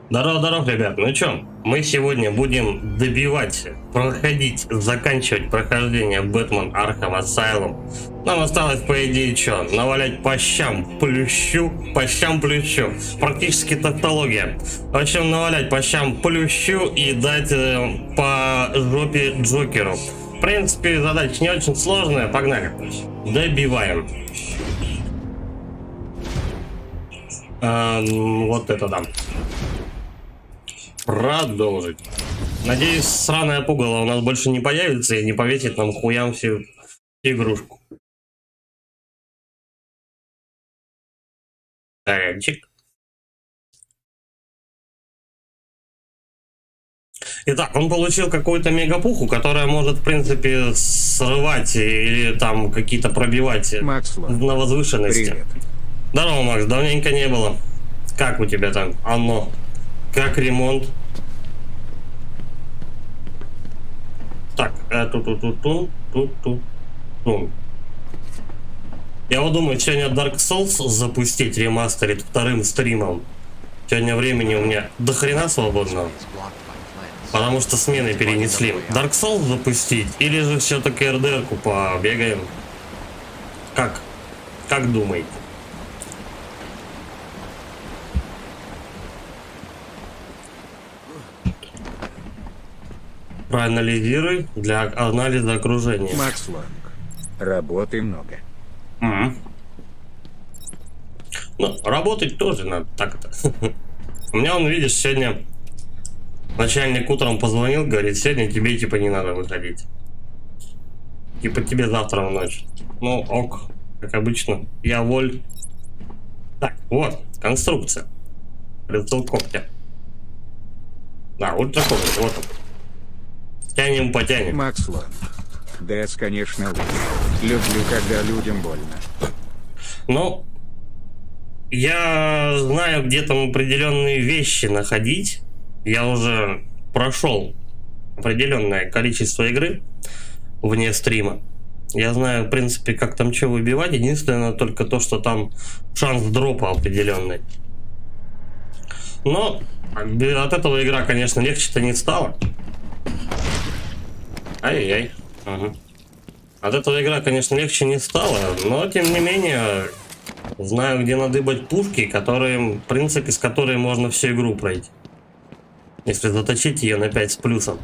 Здорово, здорово, ребят. Ну чё, мы сегодня будем добивать, проходить, заканчивать прохождение Бэтмен Архам Асайлум. Нам осталось, по идее, чё, навалять по щам плющу. Практически тавтология. В общем, навалять по щам плющу и дать по жопе Джокеру. В принципе, задача не очень сложная. Погнали. Добиваем. Вот это да. Продолжить. Надеюсь, сраная пугало у нас больше не появится и не повесит нам хуям всю игрушку. Тарянчик. Итак, он получил какую-то мегапуху, которая может, в принципе, срывать или там какие-то пробивать на возвышенности. Привет. Здорово, Макс, давненько не было. Как у тебя там? Оно. Как ремонт? Так, тут. Я вот думаю, сегодня Dark Souls запустить, ремастерить вторым стримом. Сегодня времени у меня до хрена свободного. Потому что смены перенесли. Dark Souls запустить или же все-таки РДР-ку побегаем? Как? Как думаете? Проанализируй для анализа окружения. Макс Лонг. Работы много. Ну, работать тоже надо так-то. У меня, он, видишь, сегодня начальник утром позвонил, говорит, сегодня тебе типа не надо выходить. Типа тебе завтра в ночь. Ну, ок, как обычно, я воль. Так, вот, конструкция. Прицел когтя. Да, ультракогнит, вот он. Тянем, потянем. Макс Лонг. Дэс, конечно, лучше. Люблю, когда людям больно. Ну, я знаю, где там определенные вещи находить. Я уже прошел определенное количество игры вне стрима. Я знаю, в принципе, как там что выбивать. Единственное, только то, что там шанс дропа определенный. Но от этого игра, конечно, легче-то не стала. Ай-яй. Ага. От этого игра, конечно, легче не стала, но, тем не менее, знаю, где надыбать пушки, которые, в принципе, с которой можно всю игру пройти. Если заточить ее на 5 с плюсом.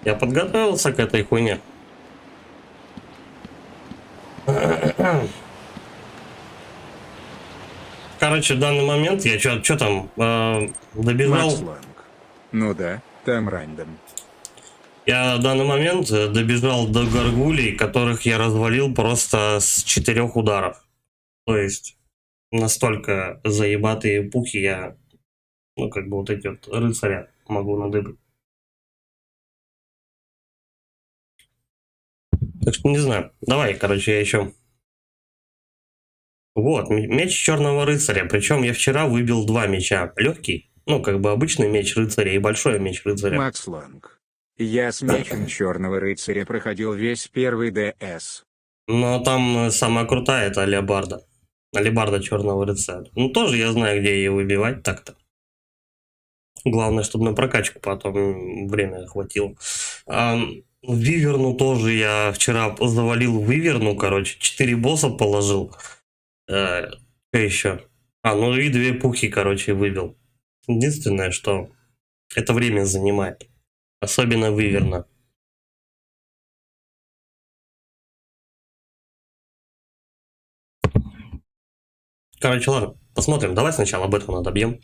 Я подготовился к этой хуйне. Короче, в данный момент я что там добежал. Макс Лонг. Ну да, там рандом. Я в данный момент добежал до горгулей, которых я развалил просто с 4 ударов. То есть настолько заебатые пухи я, ну как бы вот эти вот рыцаря могу надыбать. Так что не знаю. Давай, короче, я еще. Вот, меч черного рыцаря. Причем я вчера выбил 2 меча. Легкий, ну как бы обычный меч рыцаря и большой меч рыцаря. Макс Лонг. Я с мечем черного рыцаря проходил весь первый ДС. Но там самая крутая это алебарда. Алебарда черного рыцаря. Ну тоже я знаю, где ее выбивать так-то. Главное, чтобы на прокачку потом время хватило. Виверну тоже я вчера завалил Виверну, короче, 4 босса положил. Что еще? Ну и 2 пухи, короче, выбил. Единственное, что это время занимает. Особенно Виверна. Короче, ладно, посмотрим. Давай сначала Бэтмена добьем.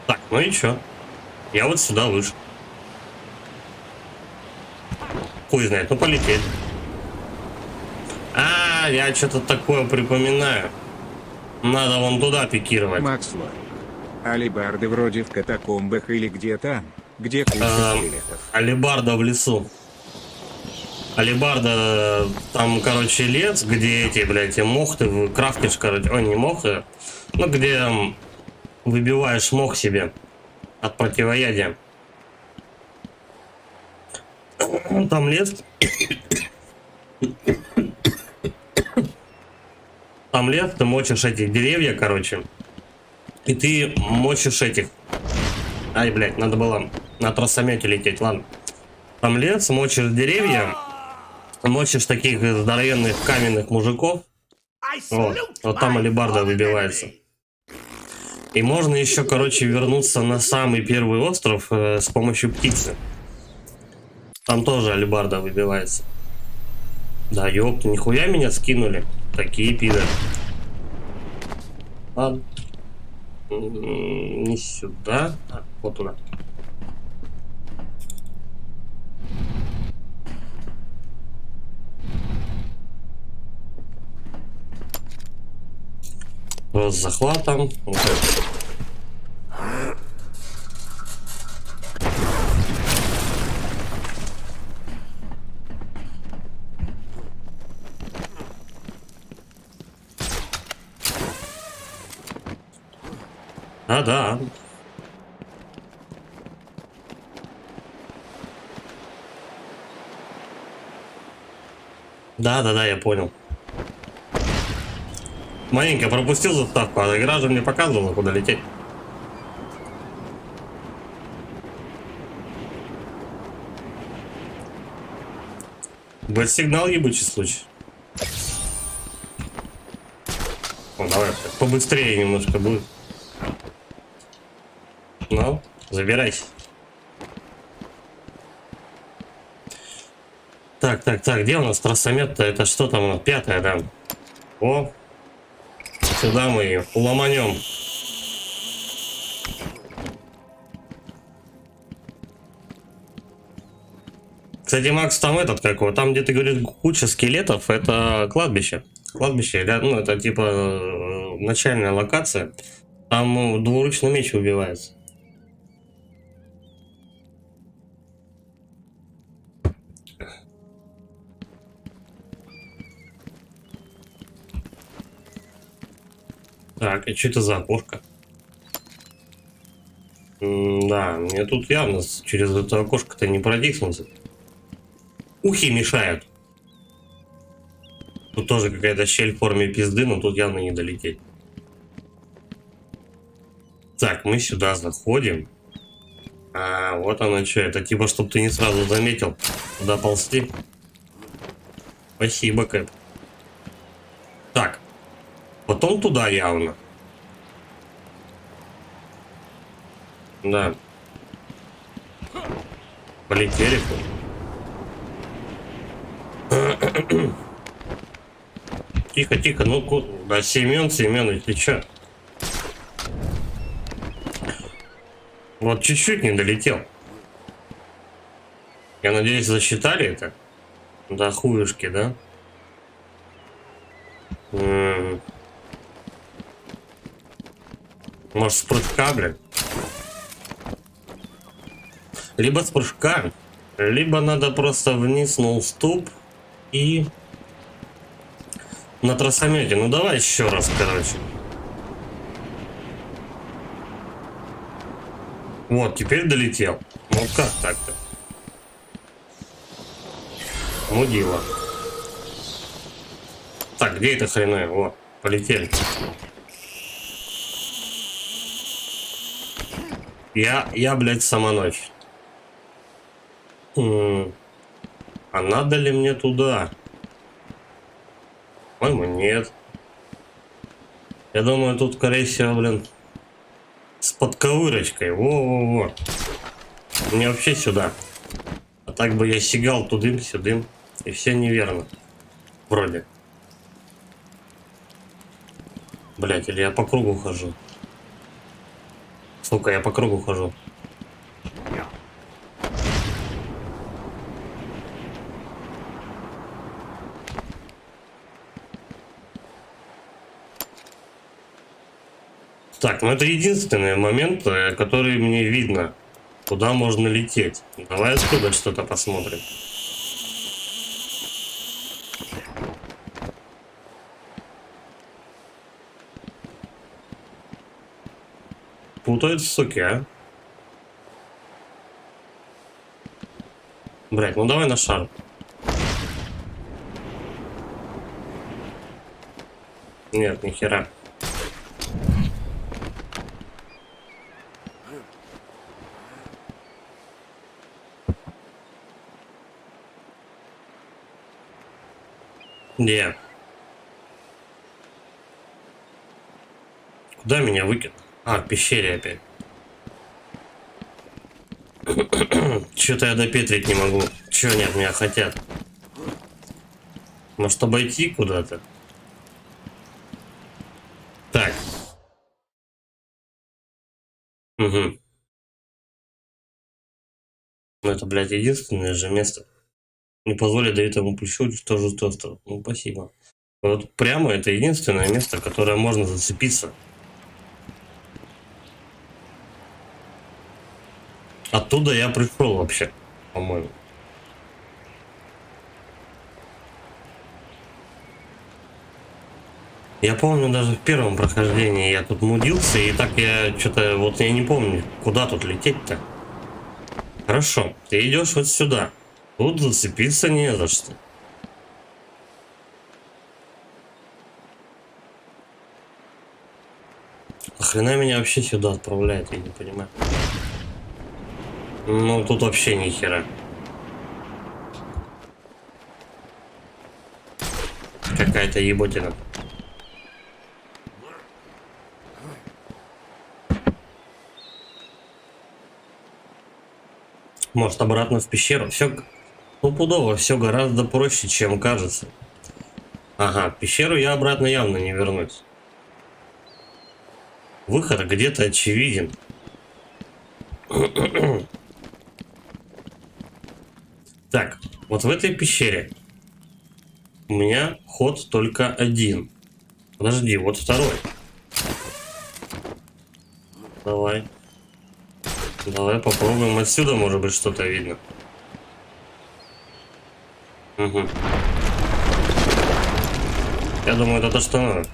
Так, ну и чё? Я вот сюда вышел. Хуй знает, ну полетели. Я что-то такое припоминаю. Надо вон туда пикировать. Макс Лонг. Алибарды вроде в катакомбах или где там, где куча скелетов. Алибарда в лесу. Алибарда, там, короче, лес, где эти, блядь, мох ты крафтишь, короче, не мох, ну, где выбиваешь мох себе от противоядия. Там лес. Там лес, ты мочишь эти деревья, короче. И ты мочишь этих. Ай, блядь, надо было на тросомете лететь, ладно. Там лес, мочишь деревья, мочишь таких здоровенных каменных мужиков. Вот там алебарда выбивается. И можно еще, короче, вернуться на самый первый остров с помощью птицы. Там тоже алебарда выбивается. Да, ёпта, нихуя меня скинули. Такие пидоры. Ладно. Не сюда, а вот туда. Вот с захватом. Вот это. Да. Да, я понял. Маленько пропустил заставку, а игра же мне показывала, куда лететь. Будет сигнал, ебучий случай. О, давай, побыстрее немножко будет. Ну, забирайся. Так, где у нас тросомет-то? Это что там у нас? 5-я, да? О, сюда мы ее ломанем. Кстати, Макс, там этот какой? Там, где ты говоришь, куча скелетов, это кладбище. Кладбище, ну, это типа начальная локация. Там двуручный меч убивается. Так, и что это за окошко? Да, мне тут явно через это окошко-то не протиснуться. Ухи мешают. Тут тоже какая-то щель в форме пизды, но тут явно не долететь. Так, мы сюда заходим. А, вот оно что. Это типа, чтобы ты не сразу заметил, куда ползти. Спасибо, Кэп. Так. Потом туда явно. Да. Полетели. Тихо, ну да, Семенович, ты чё? Вот чуть-чуть не долетел. Я надеюсь, засчитали это? Да, хуюшки, да? Может, с прыжка, блин? Либо с прыжка, либо надо просто вниз на уступ и на тросомете. Ну давай еще раз, короче. Вот, теперь долетел. Ну как так-то? Мудила. Так, где это хреновое? Вот, полетели. Я, блядь, сама ночь. А надо ли мне туда? По-моему, нет. Я думаю, тут, скорее всего, блин, с подковырочкой. Во-во-во. Мне вообще сюда. А так бы я сигал тудым-сюдым. И все неверно. Вроде. Блять, или я по кругу хожу. Сука, я по кругу хожу. Так, ну это единственный момент, который мне видно, куда можно лететь. Давай отсюда что-то посмотрим. Путают, суки, а? Блять, ну давай на шар. Нет, ни хера. Где? Куда меня выкинул? А, в пещере опять. Что-то я допетрить не могу. Чего они от меня хотят? Может, обойти куда-то? Так. Угу. Ну, это, блядь, единственное же место. Не позволит давить этому плечу, что же остров. Ну, спасибо. Вот прямо это единственное место, которое можно зацепиться. Оттуда я пришел вообще, по-моему. Я помню, даже в первом прохождении я тут мудился, и так я что-то, вот я не помню, куда тут лететь-то. Хорошо, ты идешь вот сюда. Тут зацепиться не за что. Нахрена меня вообще сюда отправляет, я не понимаю. Ну, тут вообще ни хера. Какая-то еботина. Может, обратно в пещеру? Все стопудово, все гораздо проще, чем кажется. Ага, в пещеру я обратно явно не вернусь. Выход где-то очевиден. Так, вот в этой пещере у меня ход только один. Подожди, вот второй. Давай. Давай попробуем отсюда, может быть, что-то видно. Угу. Я думаю, это то, что надо.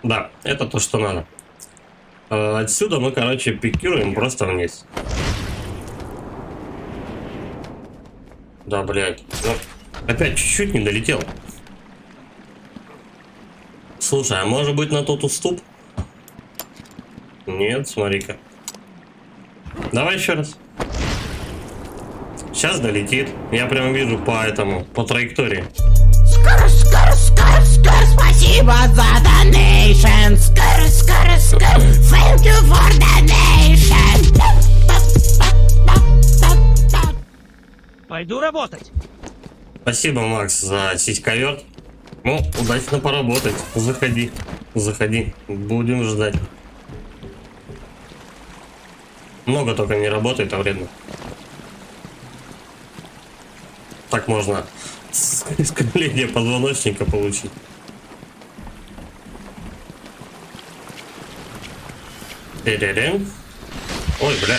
Да, это то, что надо. Отсюда мы, короче, пикируем просто вниз. Да, блядь. Ну, опять чуть-чуть не долетел. Слушай, а может быть на тот уступ? Нет, смотри-ка. Давай еще раз. Сейчас долетит. Я прям вижу по этому, по траектории. Скоро, спасибо за донейшн. Скоро, thank you for donation. Пойду работать. Спасибо, Макс, за сиськоверт. Ну, удачно поработать. Заходи, заходи. Будем ждать. Много только не работает, а вредно. Так можно искривление позвоночника получить. Ой, бля.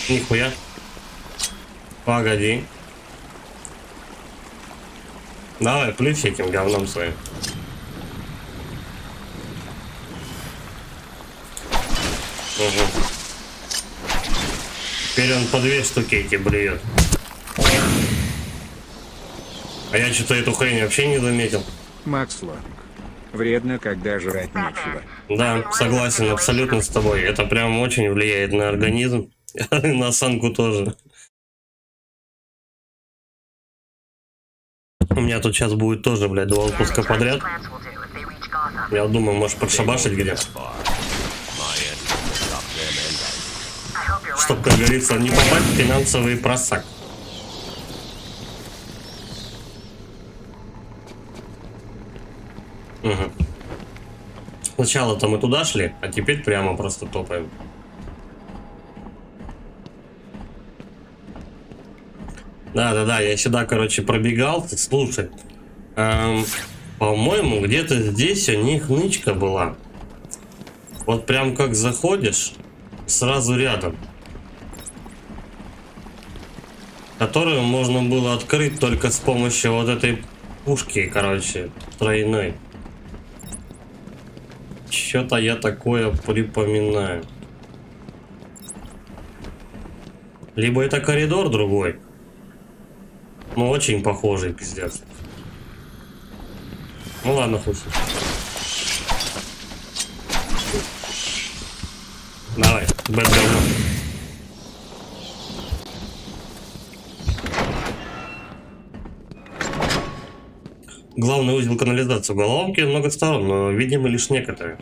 Нихуя. Погоди. Давай, плюсь этим говном своим. Угу. Теперь он по 2 штуки эти блюет. А я что-то эту хрень вообще не заметил. Макс Лонг. Вредно, когда жрать нечего. Да, согласен абсолютно с тобой. Это прям очень влияет на организм. И на осанку тоже. У меня тут сейчас будет тоже, блядь, 2 выпуска подряд. Я думаю, может подшабашить где. Чтоб, как говорится, не попасть в финансовый просак. Угу. Сначала-то мы туда шли, а теперь прямо просто топаем. Да, я сюда, короче, пробегал. Слушай, по-моему, где-то здесь у них нычка была. Вот прям как заходишь, сразу рядом. Которую можно было открыть только с помощью вот этой пушки, короче, тройной. Что-то я такое припоминаю. Либо это коридор другой. Ну, очень похожий, пиздец. Ну ладно, хуй. Давай, бэт говно. Главный узел канализации в головке много сторон, но видимо лишь некоторые.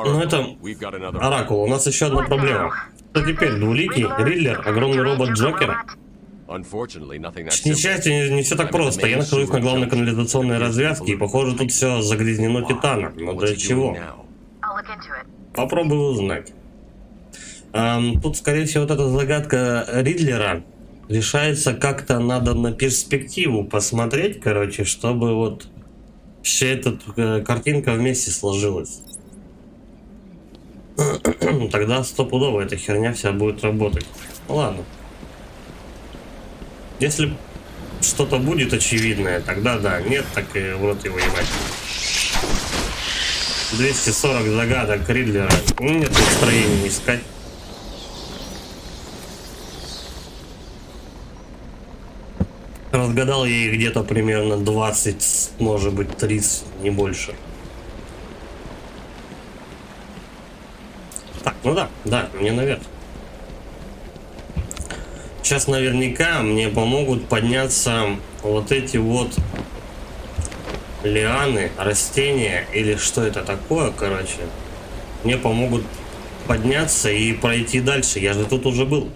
Ну это Оракул, у нас еще одна проблема. Что теперь? Двуликий, Риллер, огромный робот Джокер? К несчастью, не все так просто. Я нахожусь на главной канализационной развязке, и похоже тут все загрязнено титаном. Но для чего? Попробую узнать. Тут, скорее всего, вот эта загадка Ридлера решается как-то, надо на перспективу посмотреть, короче, чтобы вот вся эта картинка вместе сложилась. Тогда стопудово эта херня вся будет работать. Ну, ладно. Если что-то будет очевидное, тогда да. Нет, так и в рот его ебать. 240 загадок Ридлера. Нет настроения искать. Разгадал я их где-то примерно 20, может быть 30, не больше. Так, ну да, мне наверх. Сейчас наверняка мне помогут подняться вот эти вот лианы, растения или что это такое, короче. Мне помогут подняться и пройти дальше. Я же тут уже был.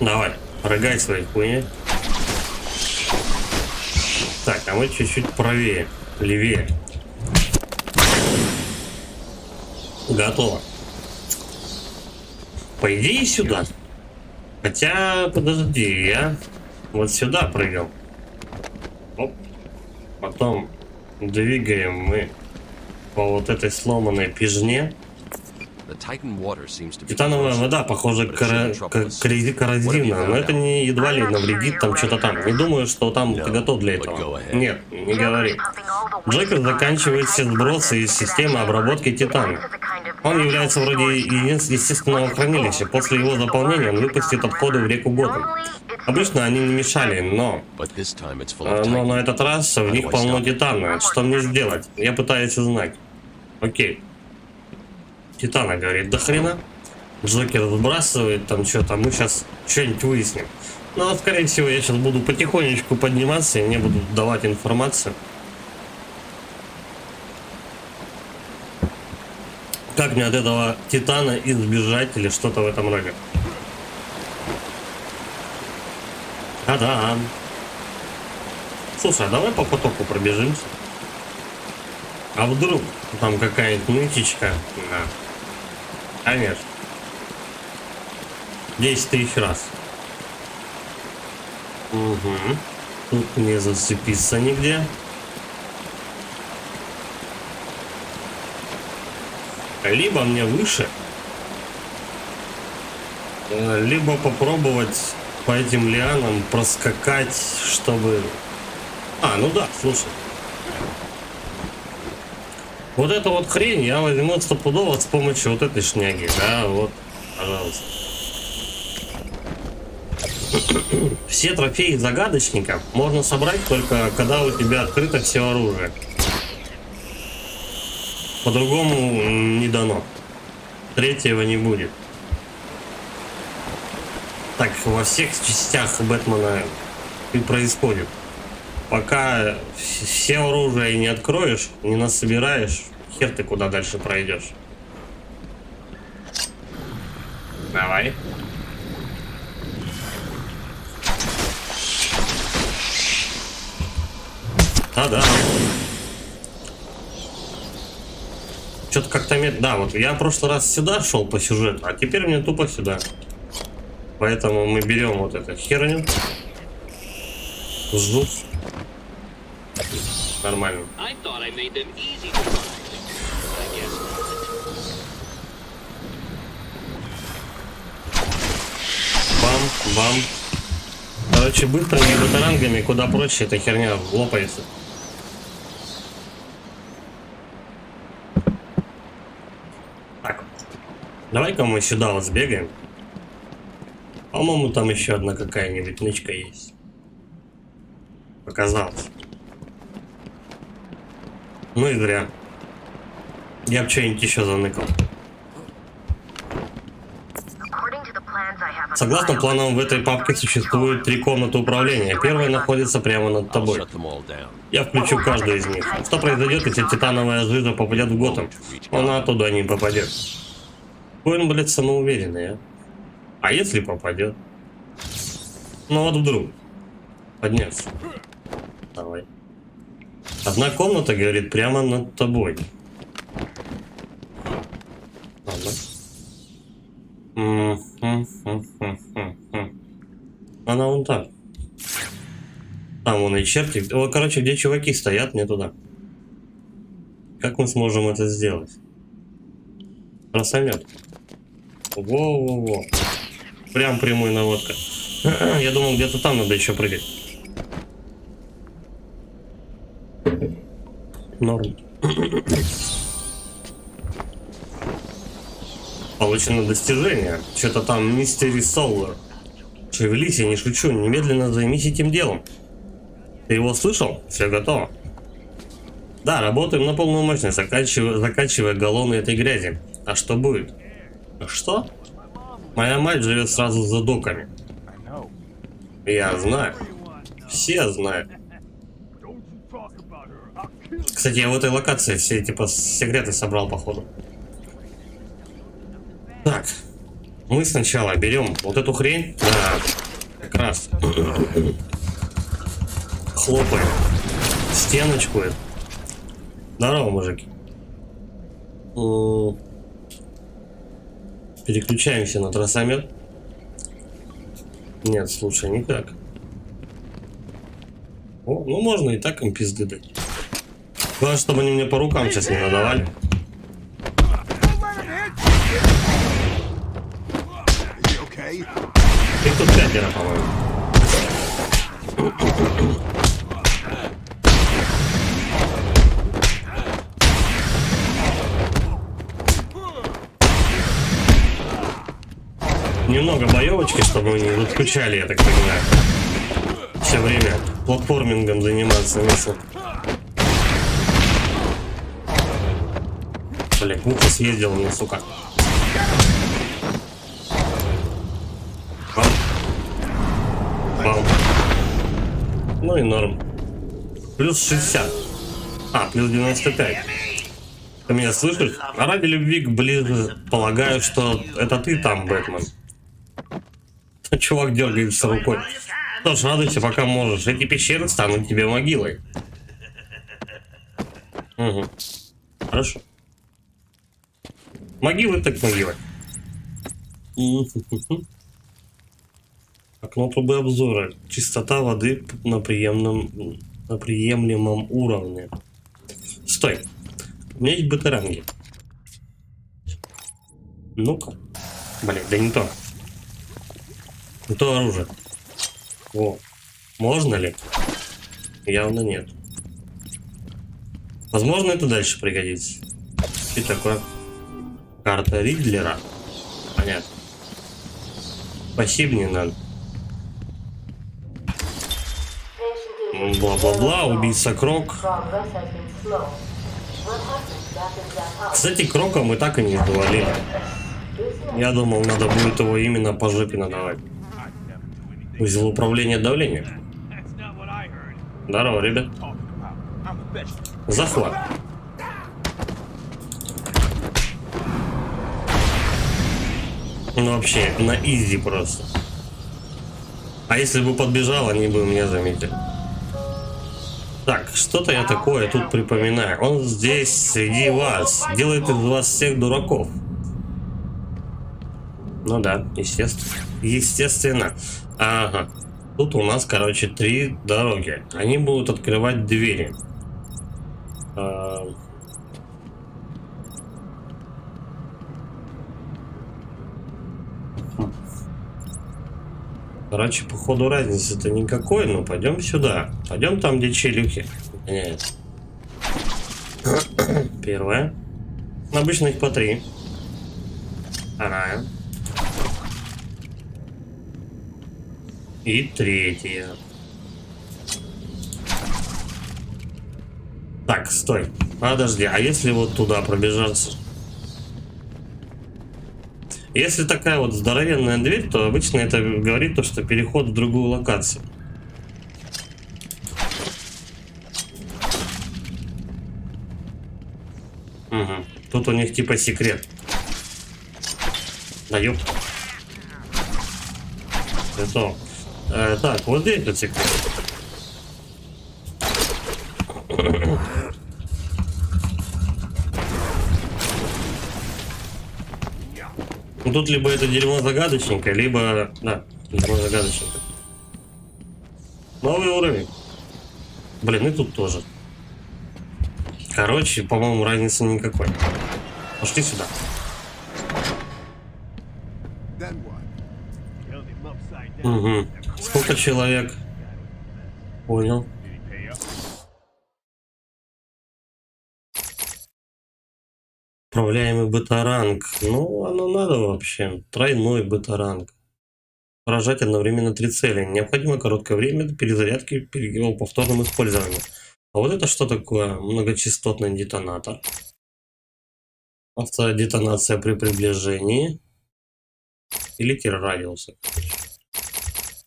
Давай, прыгай своей хуйни. Так, а мы чуть-чуть правее, левее. Готово. По идее сюда. Хотя, подожди, я вот сюда прыгал. Оп. Потом двигаем мы по вот этой сломанной пижне. Титановая вода, похоже, коррозивна, но это не едва ли навредит там что-то там. Не думаю, что там ты готов для этого. Нет, не говори. Джокер заканчивает все сбросы из системы обработки титана. Он является вроде естественного хранилища. После его заполнения он выпустит отходы в реку Готэм. Обычно они не мешали, но на этот раз в них полно титана. Что мне сделать? Я пытаюсь узнать. Окей. Титана, говорит, до хрена. Джокер сбрасывает там что-то, мы сейчас что-нибудь выясним. Но, скорее всего, я сейчас буду потихонечку подниматься, и мне будут давать информацию. Как мне от этого титана избежать или что-то в этом роде. Да. Слушай, а давай по потоку пробежимся. А вдруг там какая-нибудь нытичка? Да. Конечно. 10 тысяч раз. Угу. Тут не зацепиться нигде. Либо мне выше, либо попробовать по этим лианам проскакать, чтобы... ну да, слушай. Вот эту вот хрень я возьму стопудово с помощью вот этой шняги, да, вот, пожалуйста. Все трофеи загадочника можно собрать только когда у тебя открыто все оружие. По-другому не дано. Третьего не будет. Так во всех частях Бэтмена и происходит. Пока все оружие не откроешь, не насобираешь, хер ты куда дальше пройдешь. Давай. Да. Что-то как-то да, вот я в прошлый раз сюда шел по сюжету, а теперь мне тупо сюда. Поэтому мы берем вот эту херню. Жук. Нормально. Бам. Короче, быстрыми батарангами куда проще эта херня лопается. Давай-ка мы сюда вот сбегаем. По-моему, там еще одна какая-нибудь нычка есть. Показалось. Ну и зря. Я бы что-нибудь еще заныкал. Согласно планам, в этой папке существует 3 комнаты управления. Первая находится прямо над тобой. Я включу каждую из них. Что произойдет, если титановая жижа попадет в Готэм? Она туда не попадет. Какой он, блядь, самоуверенный, а? А если попадет? Ну вот вдруг. Подняться. Давай. Одна комната, говорит, прямо над тобой. Ладно. Она вон там. Там вон и черти. О, короче, где чуваки стоят, не туда. Как мы сможем это сделать? Красомет. Во-во-во. Прям прямой наводка. Я думал, где-то там надо еще прыгать. Норм. Получено достижение. Что-то там Mystery Solar. Шевелись, я не шучу. Немедленно займись этим делом. Ты его слышал? Все готово. Да, работаем на полную мощность, закачивая галлоны этой грязи. А что будет? Что? Моя мать живет сразу за доками. Я знаю. Все знают. Кстати, я в этой локации все типа секреты собрал, походу. Так. Мы сначала берем вот эту хрень. Да, как раз. Хлопаем. Стеночку. Здорово, мужики. Переключаемся на тросомет. Нет, слушай, никак. О, ну можно и так им пизды дать. Главное, чтобы они мне по рукам сейчас не надавали. Их тут 5, по-моему. Немного боевочки, чтобы мы не скучали, я так понимаю. Все время платформингом заниматься вместо. Блять, муха съездил мне, сука. Бам. Бам. Ну и норм. Плюс 60. А, плюс 95. Ты меня слышишь? А ради любви к Близу полагаю, что это ты там, Бэтмен. Чувак дергается рукой. Что ж, радуйся, пока можешь. Эти пещеры станут тебе могилой. Угу. Хорошо. Могилы так могилы. Окно трубы обзора. Чистота воды на приемлемом уровне. Стой. У меня есть батаранги. Ну-ка. Блин, да не то. Не то оружие. О, можно ли? Явно нет. Возможно, это дальше пригодится. И такое. Карта Ридлера. Понятно. Спасибо, не надо. Бла-бла-бла, убийца Крок. Кстати, Крока мы так и не завалили. Я думал, надо будет его именно по жопе надавать. Узел управления давлением. Здорово, ребят. Захват. Ну вообще, на изи просто. А если бы подбежал, они бы меня заметили. Так, что-то я такое тут припоминаю. Он здесь среди вас. Делает из вас всех дураков. Ну да, естественно. Естественно. Ага. Тут у нас, короче, 3 дороги. Они будут открывать двери. Короче, походу разницы-то никакой, но пойдем сюда. Пойдем там, где челюхи. Нет. Первое. Обычно их по 3. Вторая. И третья. Так, стой. Подожди, а если вот туда пробежаться? Если такая вот здоровенная дверь, то обычно это говорит то, что переход в другую локацию. Угу. Тут у них типа секрет. Да ёп. Это. Так, вот здесь вот секрет. Ну, тут либо это дерьмо загадочненькое, либо... Да, дерьмо загадочненькое. Новый уровень. Блин, и тут тоже. Короче, по-моему, разницы никакой. Пошли сюда. Угу. Сколько человек? Понял. Управляемый бета-ранг. Ну, оно надо вообще. Тройной бета-ранг. Поражать одновременно 3 цели. Необходимо короткое время до перезарядки при его повторном использовании. А вот это что такое? Многочастотный детонатор. Автодетонация при приближении. Или тир радиуса.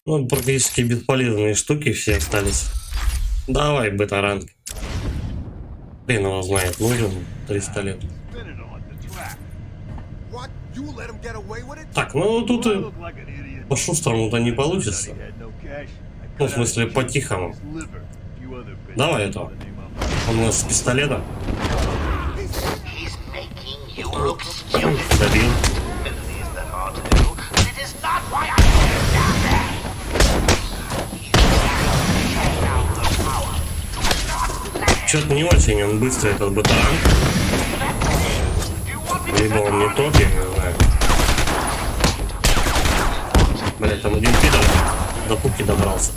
Ну, практически бесполезные штуки все остались. Давай, бета-ранг. Хрен его знает, нужен 300 лет. Так, ну тут по-шустрому-то не получится. Ну, в смысле, по-тихому. Давай это. Он у нас с пистолета. Добил. Что-то не очень он быстрый, этот бета-ранг. Либо он не тот, я не знаю. Блять, там один пидор до пуки добрался.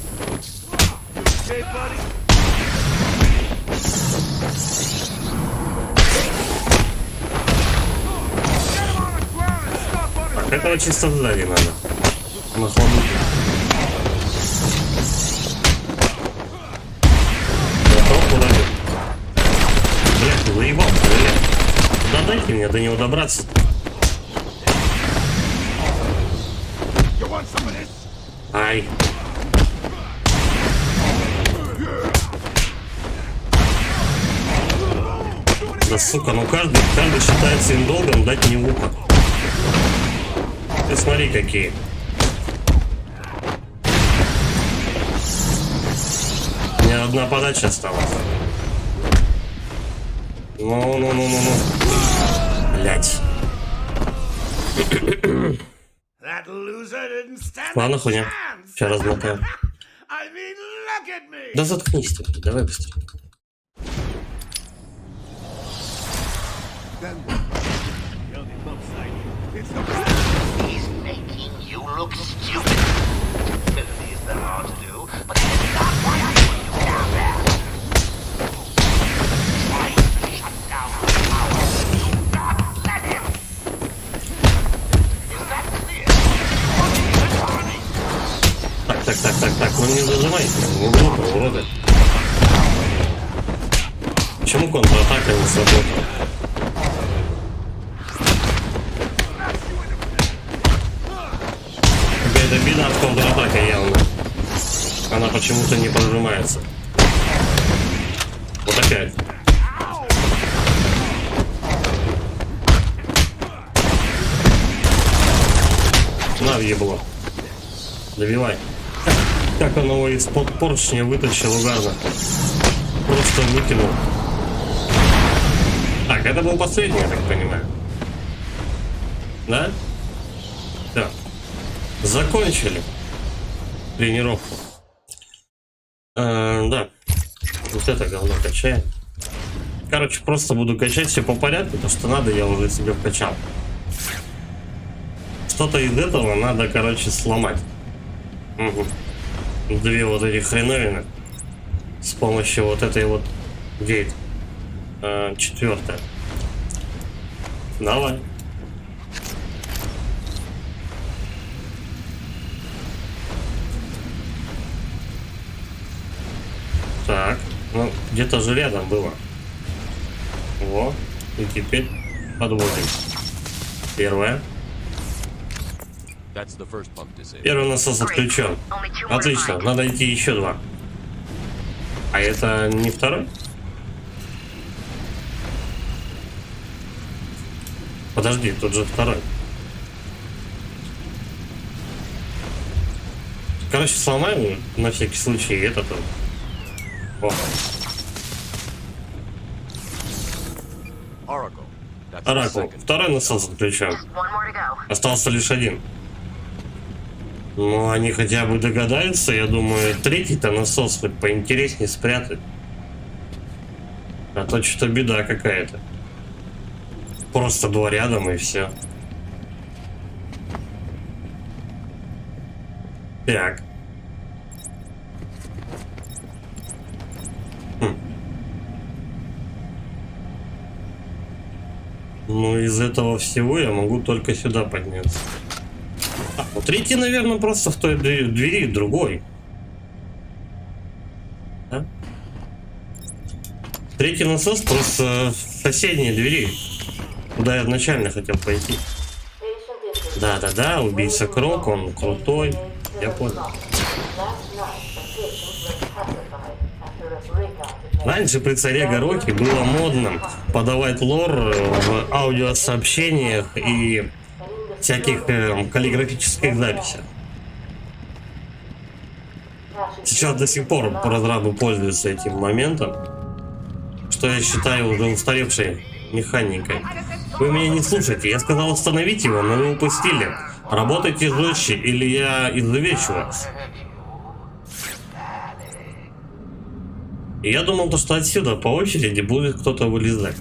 Так, этого чисто сзади надо. На ходу. Готов, куда-нибудь. Блять, ты заебал, блять. Да дайте мне до него добраться. Ай. Да сука, ну каждый считает своим долгом дать мне в ухо. Ты смотри какие. У меня одна подача осталась. Ну. Блять. Ладно, хуйня. Сейчас размотаю. Да заткнись ты, давай быстрее. Так, ну не зажимайте, не глупо, уроды. Почему контратака не сработала? Какая-то беда в контратаке явно. Она почему-то не прожимается. Вот опять. На, въебло. Добивай. Как он его из-под поручня вытащил угарно. Просто выкинул. Так, это был последний, я так понимаю. Да? Да. Закончили тренировку. Да. Вот это говно качаем. Короче, просто буду качать все по порядку, то что надо, я уже себе вкачал. Что-то из этого надо, короче, сломать. Угу. Две вот эти хреновины с помощью вот этой вот гейт. Четвертая. Давай. где-то же рядом было. Во. И теперь подводим. Первое. Первый насос отключен. Отлично, надо идти еще два. А это не второй? Подожди, тут же второй. Короче, сломаем на всякий случай этот. О. Оракул. Второй насос отключен. Остался лишь один. Ну, они хотя бы догадаются, я думаю, третий-то насос хоть поинтереснее спрятать. А то что-то беда какая-то. Просто два рядом и все. Так. Ну, из этого всего я могу только сюда подняться. А, ну третий, наверное, просто в той двери другой. Да? Третий насос просто в соседней двери, куда я изначально хотел пойти. Да-да-да, убийца Крок, он крутой. Я понял. Раньше при царе Гороке было модно подавать лор в аудиосообщениях и всяких каллиграфических записях. Сейчас до сих пор разрабы пользуются этим моментом, что я считаю уже устаревшей механикой. Вы меня не слушаете, я сказал остановить его, но вы упустили. Работайте жестче, или я изувечу вас. И я думал, что отсюда по очереди будет кто-то вылезать.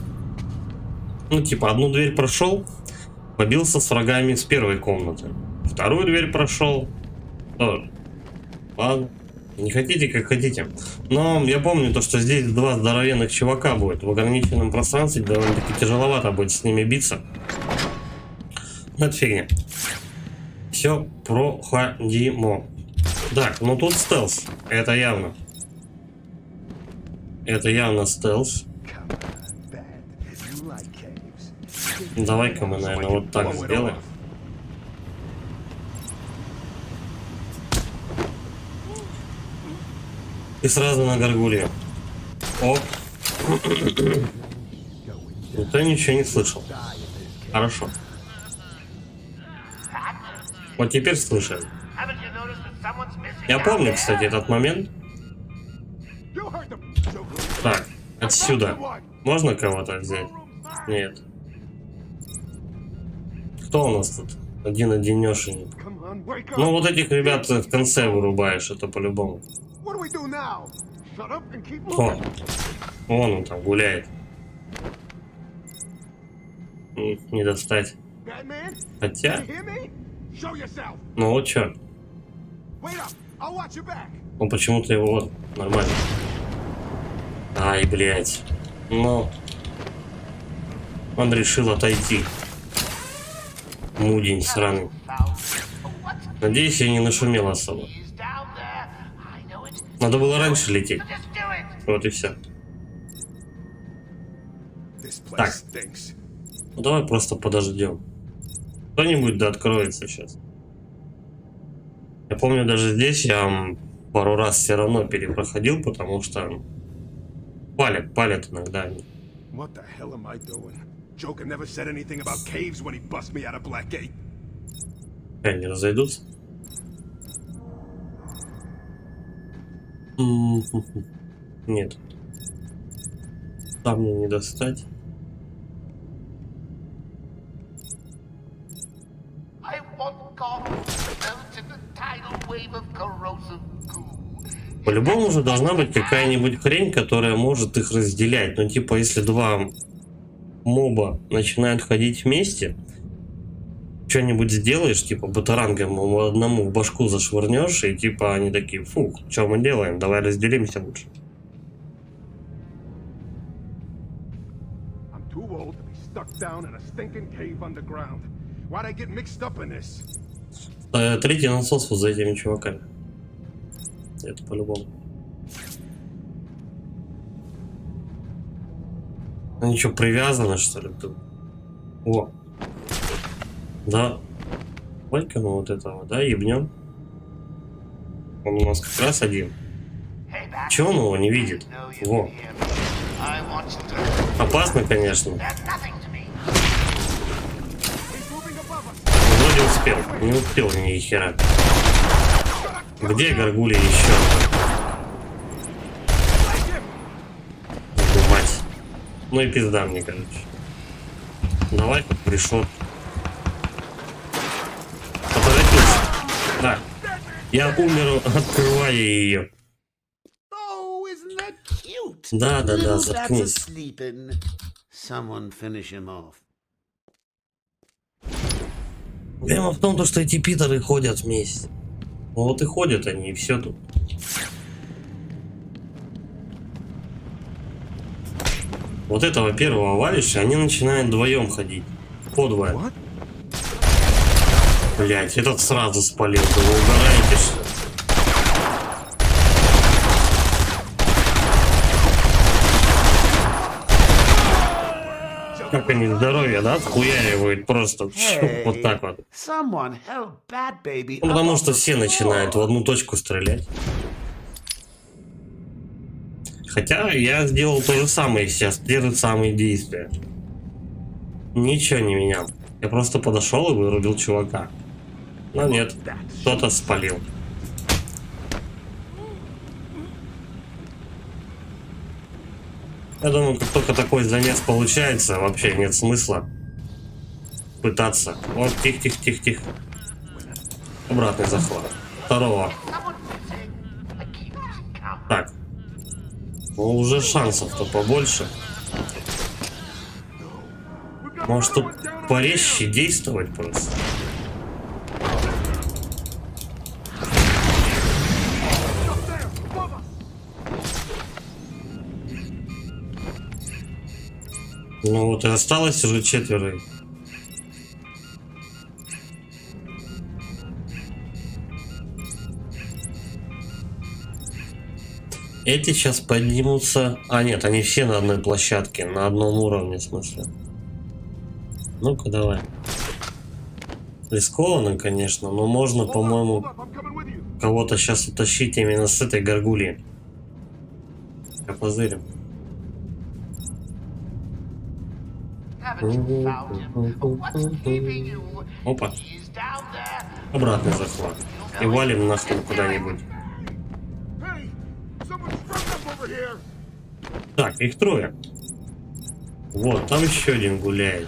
Ну, типа, одну дверь прошел, побился с врагами с первой комнаты. Вторую дверь прошел. Тоже. Ладно. Не хотите, как хотите. Но я помню то, что здесь два здоровенных чувака будет. В ограниченном пространстве довольно-таки тяжеловато будет с ними биться. Ну, это фигня. Все проходимо. Так, ну тут стелс. Это явно. Это явно стелс. Давай-ка мы, наверное, вот так сделаем. И сразу на горгулью. Оп. Никто ничего не слышал. Хорошо. Вот теперь слышим. Я помню, кстати, этот момент. Так, отсюда. Можно кого-то взять? Нет. Кто у нас тут? Один-одинешенек. Ну, вот этих ребят в конце вырубаешь, это по-любому. О, вон он там гуляет. Не достать. Хотя... Ну вот чё. Он почему-то его вот нормально. Ай, блядь. Ну... Он решил отойти. Мудень сраный. Надеюсь, я не нашумел особо. Надо было раньше лететь. Вот и все. Так. Ну давай просто подождем. Кто-нибудь да откроется сейчас. Я помню, даже здесь я пару раз все равно перепроходил, потому что палят иногда. Они разойдутся? Нет. Там мне не достать. По-любому же должна быть какая-нибудь хрень, которая может их разделять. Ну, типа, если два моба начинают ходить вместе, что-нибудь сделаешь, типа, батарангом одному в башку зашвырнешь, и типа они такие: фух, что мы делаем? Давай разделимся лучше. Третий насос вот за этими чуваками. Это по-любому. Они что, привязаны, что ли? Тут? О. Да. Давай-ка мы вот этого, да, ебнем. Он у нас как раз один. Чего он его не видит? Во. Опасно, конечно. Вроде успел. Не успел ни хера. Где горгулья еще? Мать. Ну и пизда мне, короче. Давай как решет. Поторопился. Да. Я умер, открывая ее. Oh, isn't that cute? Да, Little заткнись. brats asleeping. Someone finish him off. Прямо в том, что эти питеры ходят вместе. Ну вот и ходят они, и все тут. Вот этого первого валишь, и они начинают вдвоем ходить. По двое. Блять, этот сразу спалил. Да вы угораете, что ли? Как они здоровье, да, хуяривают просто. Вот так вот. Someone held Bat Baby Ну, потому up что on the все начинают в floor. одну точку стрелять. Хотя я сделал то же самое сейчас, те же самые действия. Ничего не менял. Я просто подошел и вырубил чувака. Но нет, кто-то спалил. Я думаю, как только такой замес получается, вообще нет смысла пытаться. Вот, тихо. Обратный захват. Второго. Так. Ну, уже шансов-то побольше. Может, тут порезче действовать просто? Ну вот и осталось уже 4. Эти сейчас поднимутся. А нет, они все на одной площадке, на одном уровне, в смысле. Ну-ка, давай. Рискованно, конечно, но можно, по-моему, кого-то сейчас утащить именно с этой горгульи. Опозырим. Опа. Обратный захват. И валим нахуй куда-нибудь. Так, их 3. Вот, там еще один гуляет.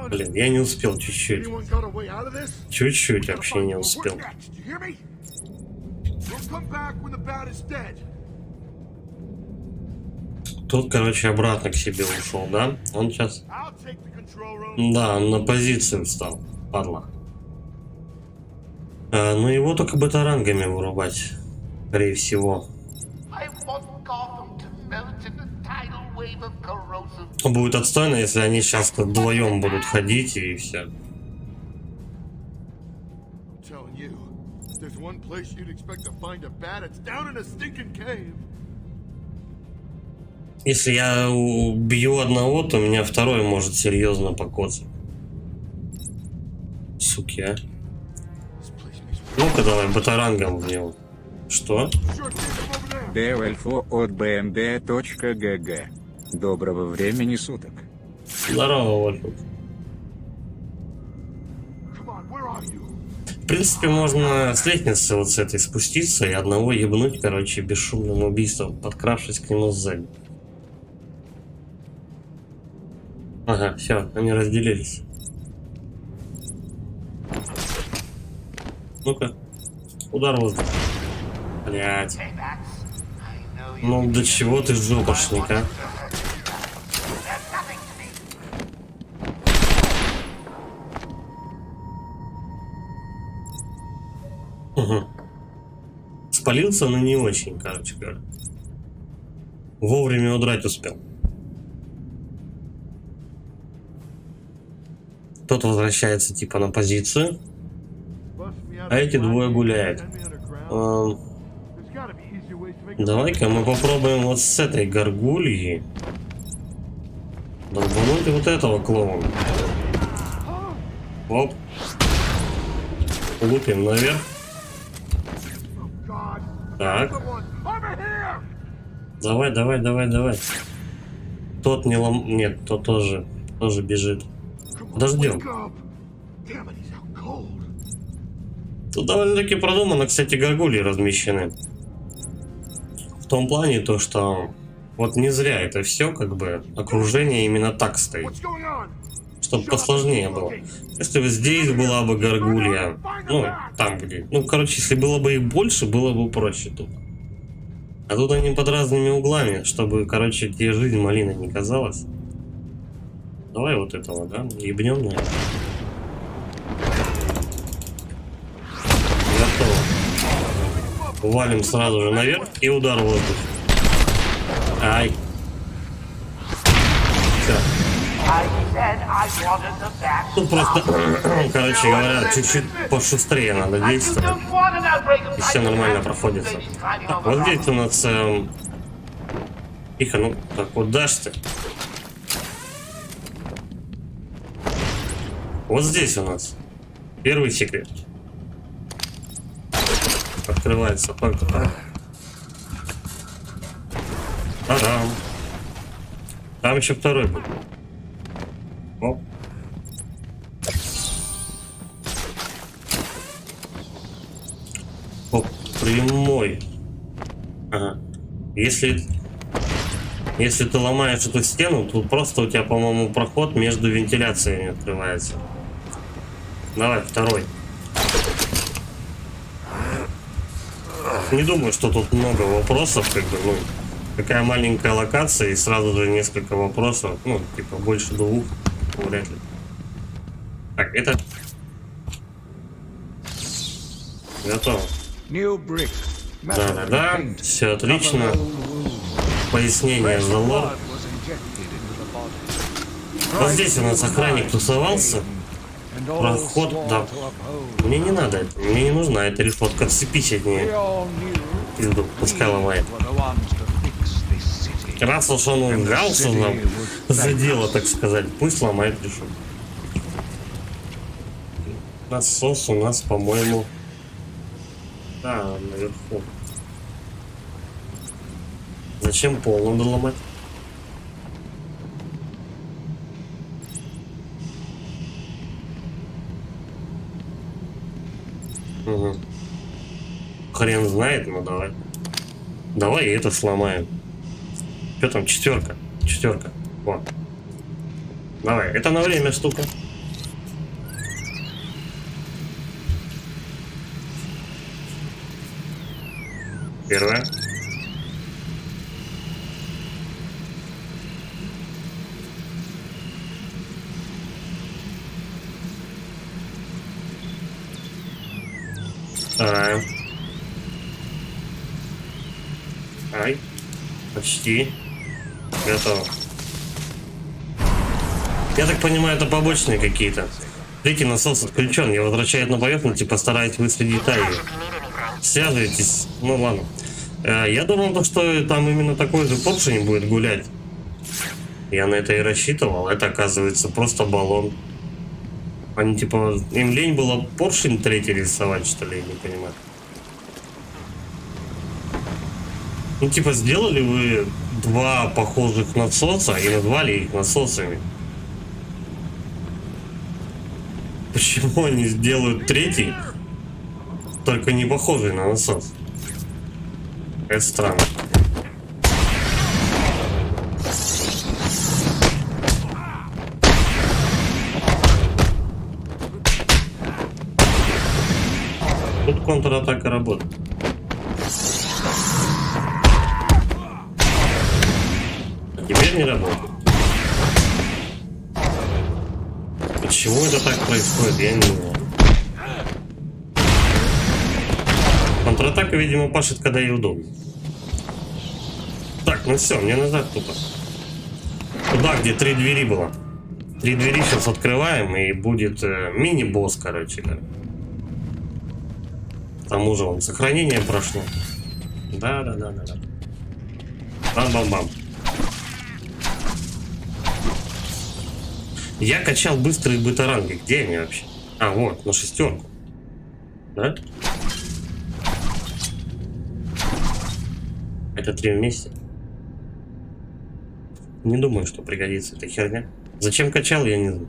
Блин, я не успел чуть-чуть. Чуть-чуть вообще не успел. Тот, короче, обратно к себе ушел, да? Он сейчас... Да, он на позицию встал, падла. Ну его только батарангами вырубать, скорее всего. Будет отстойно, если они сейчас вдвоем будут ходить и все. Если я убью одного, то меня второй может серьезно покоцать. Суки, а. Ну-ка давай, батарангом в него. Что? Девальфо от bmd.gg. Доброго времени суток. Здорово, Вольф. В принципе, можно с лестницы вот с этой спуститься и одного ебнуть, короче, бесшумным убийством, подкравшись к нему сзади. Ага, все, они разделились. Ну-ка, удар в воздух. Блять. Ну до чего ты жопошник, а? Угу. Спалился, но не очень, короче говоря. Вовремя удрать успел. Тот возвращается типа на позицию, а эти двое гуляют. Давай-ка мы попробуем вот с этой горгульи долбануть вот этого клоуна. Оп. Лупим наверх. Так. Давай, давай, давай, давай. Тот не лом... Нет, тот тоже бежит. Подождем. Тут довольно-таки продуманно, кстати, горгульи размещены. В том плане, то, что вот не зря это все, как бы, окружение именно так стоит. Чтобы посложнее было. Если бы здесь была бы горгулья, ну, там где. Ну, короче, если было бы их больше, было бы проще тут. А тут они под разными углами, чтобы, короче, тебе жизнь малиной не казалась. Давай вот этого, да? Ебнем, наверное. Готово. Валим сразу же наверх и удар в воздух. Ай. Все. Тут просто, короче говоря, чуть-чуть пошустрее надо действовать. И все нормально проходится. Так, вот здесь у нас... Тихо, ну так, куда ж ты? Вот здесь у нас первый секрет. Открывается только так. Та-дам. Там еще второй будет. Оп. Оп, прямой. Ага. Если ты ломаешь эту стену, тут просто у тебя, по-моему, проход между вентиляциями открывается. Давай, второй. Не думаю, что тут много вопросов, как бы, ну, такая маленькая локация и сразу же несколько вопросов, ну, типа, больше двух, вряд ли. Так, это... Готово. Да-да-да, все отлично. Пояснение за лор. Вот здесь у нас охранник тусовался. Проход, да. Мне не надо это, мне не нужна эта решетка, отцепись от нее. Пизду, пускай ломает. Раз уж он взялся нам за дело, так сказать, пусть ломает решетку. Насос у нас, по-моему, да, наверху. Зачем пол надо ломать? Угу. Хрен знает, но давай. Давай и это сломаем. Что там, четверка? Четверка. Вот. Давай, это на время штука. Первая. Вторая. Ай. Почти. Готово. Я так понимаю, это побочные какие-то. Третий насос отключен. Я возвращаю на поверхность и постараюсь выследить Тайю. Связывайтесь. Ну ладно. Я думал, что там именно такой же поршень будет гулять. Я на это и рассчитывал. Это, оказывается, просто баллон. Они типа... Им лень было поршень третий рисовать, что ли? Я не понимаю. Ну типа сделали вы два похожих насоса и назвали их насосами. Почему они сделают третий, только не похожий на насос? Это странно. Тут контратака работает. А теперь не работает. Почему это так происходит, я не знаю. Контратака, видимо, пашет, когда ей удобно. Так, ну все, мне назад тупо. Туда, где 3 двери было. 3 двери сейчас открываем, и будет мини-босс, короче. К тому же он сохранение прошло. Да. Бам-бам-бам. Я качал быстрые бытаранги. Где они вообще? А, вот, на 6. Да? Это 3 вместе. Не думаю, что пригодится эта херня. Зачем качал, я не знаю.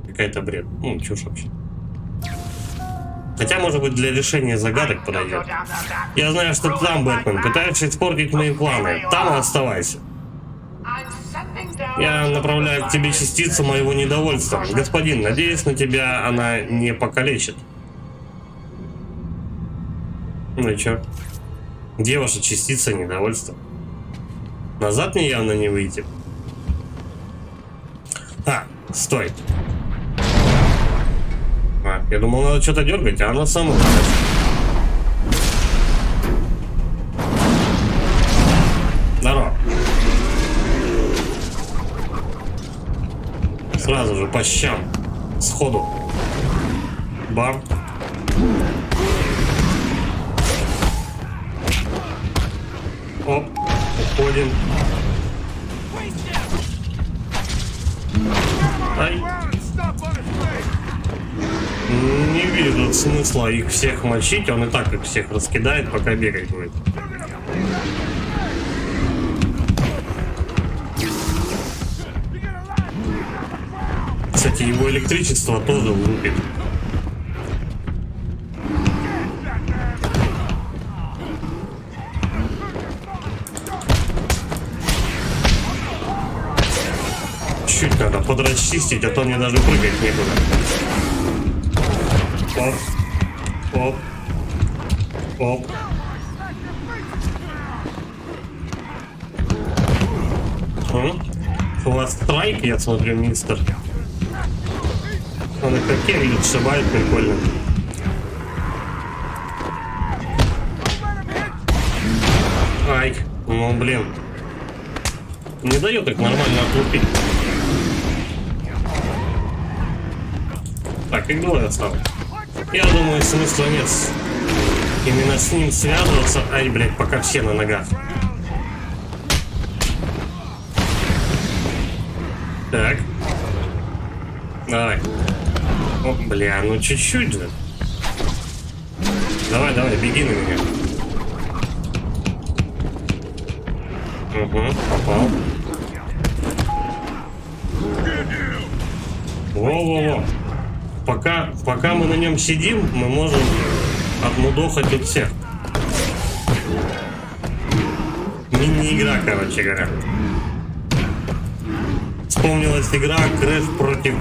Какая-то бред. Ну, чушь вообще. Хотя, может быть, для решения загадок подойдет. Я знаю, что там, Бэтмен, пытаешься испортить мои планы. Там и оставайся. Я направляю к тебе частицу моего недовольства. Господин, надеюсь, на тебя она не покалечит. Ну и чё? Где ваша частица недовольства? Назад мне явно не выйти. А, стой. А, я думал, надо что-то дергать, а она сама. Здорово. Сразу же по щам. Сходу. Бам. Оп. Уходим. Ай. Не вижу смысла их всех мочить. Он и так их всех раскидает, пока бегать будет. Кстати, его электричество тоже лупит. Чуть надо подрасчистить, а то мне даже прыгать некуда. Оп. Оп. Оп. У вас страйк, я смотрю, мистер. Он и какие видит, сшибает прикольно. Ай, ну блин. Не дает их нормально отлупить. Так, их двое осталось. Я думаю, смысла нет именно с ним связываться. Ай, блядь, пока все на ногах. Так. Давай. О, бля, ну чуть-чуть же. Давай, беги на меня. Угу, попал. Во-во-во. Пока мы на нем сидим, мы можем отмудохать тут всех. Мини-игра, короче говоря. Вспомнилась игра Крэш против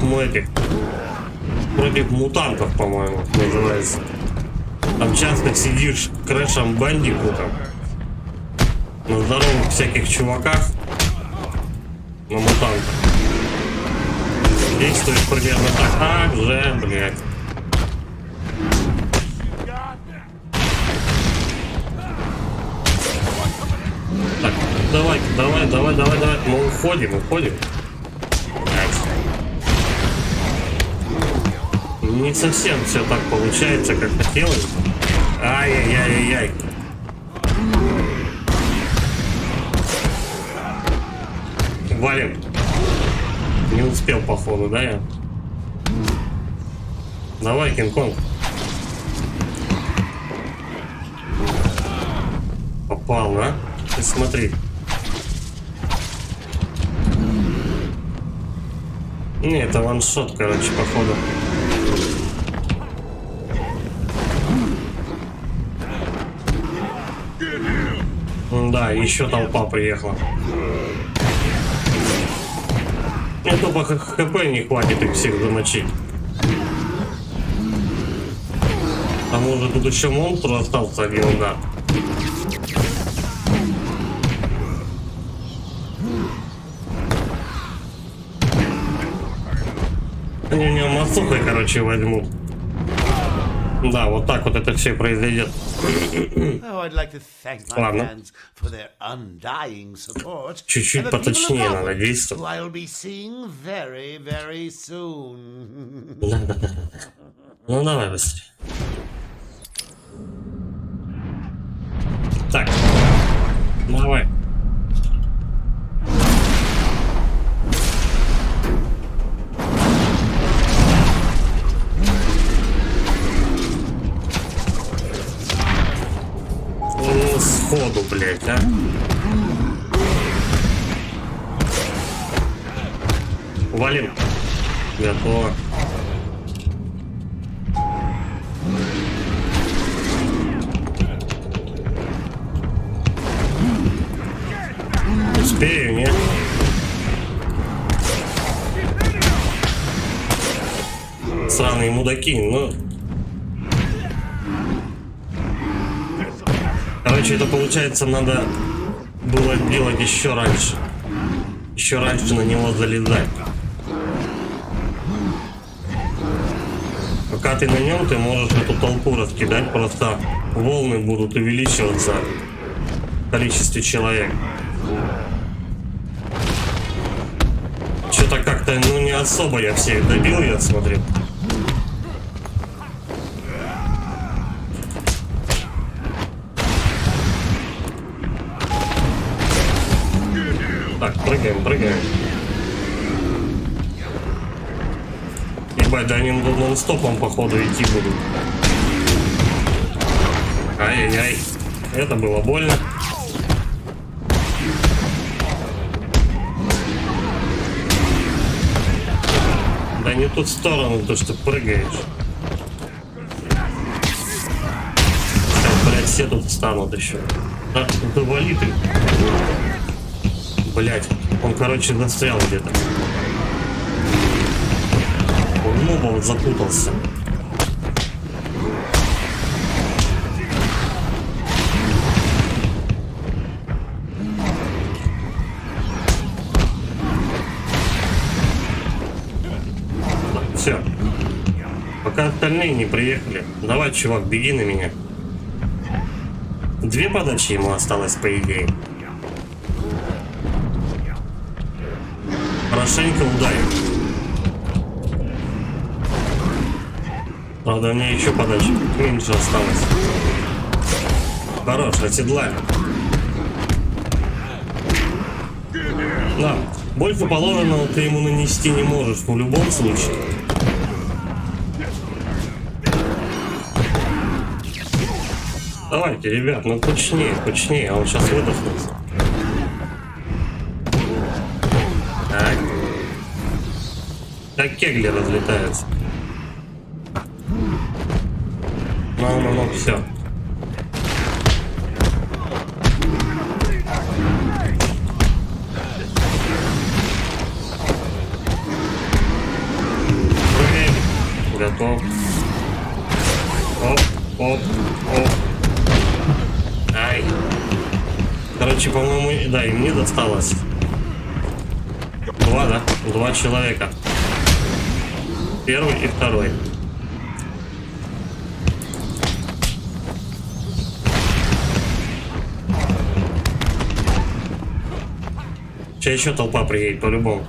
против мутантов, по-моему, называется. Там часто сидишь Крэшем Бандикутом на здоровых всяких чуваках, на мутантах. Действует примерно так же, блядь. Так, давай. Мы уходим. Не совсем все так получается, как хотелось. Ай-яй-яй-яй. Валим. Не успел, походу, да, я? Давай, Кинг-Конг. Попал, да? Ты смотри. Не, это ваншот, короче, походу. Да, еще толпа приехала. Ну, тупо хп не хватит их всех замочить. А может тут еще монстр остался один удар. Они у него мацухой, короче, возьмут. Да, вот так вот это все произойдет. Ладно. Чуть-чуть поточнее надо действовать. Да. Ну давай быстрее. Так. блядь, а? Валим. Готово. Успею, нет? Сраные мудаки, ну... Короче, это получается надо было делать еще раньше. Еще раньше на него залезать. Пока ты на нем, ты можешь эту толпу раскидать, просто волны будут увеличиваться в количестве человек. Что-то как-то, ну, не особо я всех добил, я смотрю. Так, прыгаем, прыгаем. Ебать, да они нон-стопом походу идти будут. Ай-яй-яй. Это было больно. Да не ту сторону, то что прыгаешь. Сейчас, блядь, все тут встанут еще. Да, довали ты. Блядь, он, короче, застрял где-то. Он мобов запутался. Все. Пока остальные не приехали. Давай, чувак, беги на меня. 2 подачи ему осталось, по идее. Хорошенько ударим. Правда, мне еще подачи меньше осталось. Хорош, оседлали. Да, больше положенного ты ему нанести не можешь в любом случае. Давайте, ребят, ну кучнее, кучнее, он сейчас выдохнется. Так. Как кегли разлетаются. Ну, все. Прыгаем. Готов. Оп, оп, оп. Ай. Короче, по-моему, да, и мне досталось. 2, да? 2 человека. Первый и второй. Сейчас еще толпа приедет, по-любому.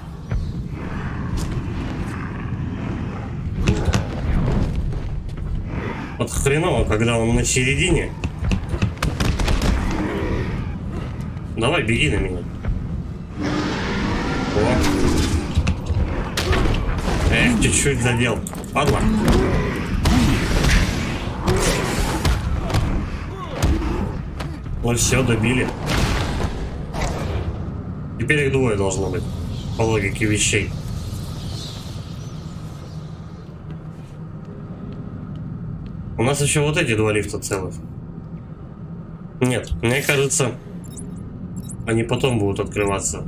Вот хреново, когда он на середине. Давай, беги на меня. О. Эх, чуть-чуть задел. Падла. Ну все, добили. Теперь их 2 должно быть, по логике вещей. У нас еще вот эти 2 лифта целых. Нет, мне кажется, они потом будут открываться.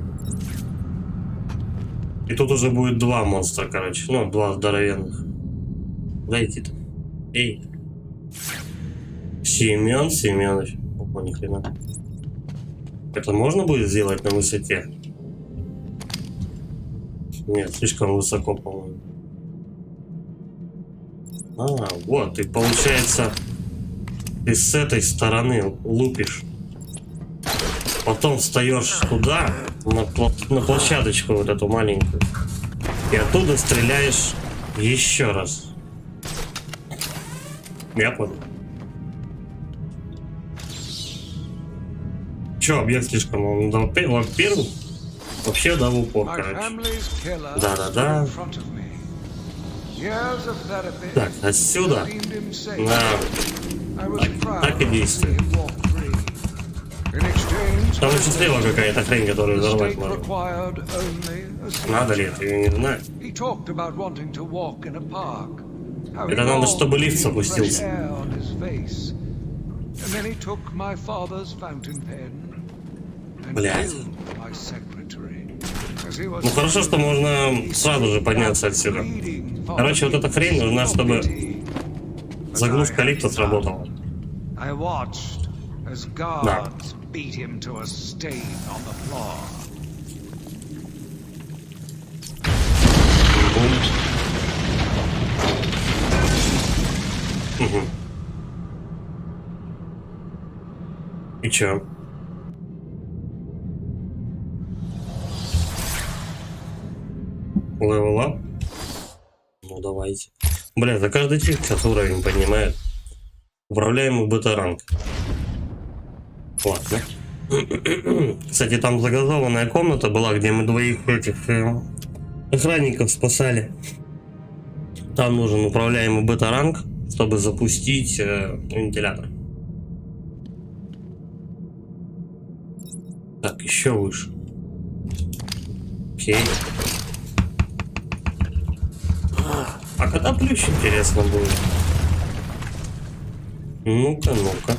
И тут уже будет 2 монстра, короче. Ну, 2 здоровенных. Дайте-то. Эй. Семенович. Опа, ни хрена. Это можно будет сделать на высоте? Нет, слишком высоко, по-моему. А, вот, и получается, ты с этой стороны лупишь. Потом встаешь туда, на площадочку вот эту маленькую. И оттуда стреляешь еще раз. Я понял. Че, объект слишком, он дал первый? Вообще дал упор, короче. Да-да-да. Так, отсюда. Да. Так и действует. Там еще слева какая-то хрень, которую взорвать можно. Надо ли это? Я не знаю. Это надо, чтобы лифт запустился. Блядь. Ну хорошо, что можно сразу же подняться отсюда. Короче, вот эта хрень нужна, чтобы заглушка лифта сработала. Да. Угу. И чё? Левел ап? Ну давайте. Бля, за каждый чип сейчас уровень поднимает. Управляемый бета-ранг. Ладно. Кстати, там загазованная комната была, где мы двоих этих охранников спасали. Там нужен управляемый бета-ранг, чтобы запустить вентилятор. Так, еще выше. Окей. А когда плющ, интересно будет? Ну-ка, ну-ка.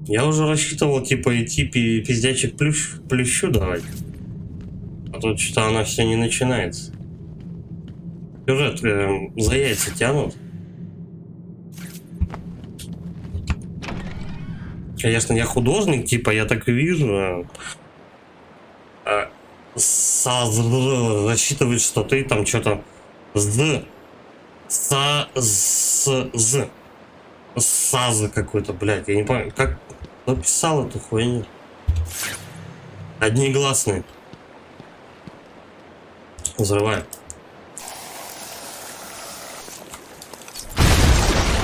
Я уже рассчитывал, типа, идти пиздячек плющу давать. А тут что-то она все не начинается. Сюжет за яйца тянут. Конечно, я художник, типа, я так и вижу. Засчитывает, что ты там что-то саз какой-то, блядь, я не помню, как написал эту хуйню. Одни гласные. Взрывай.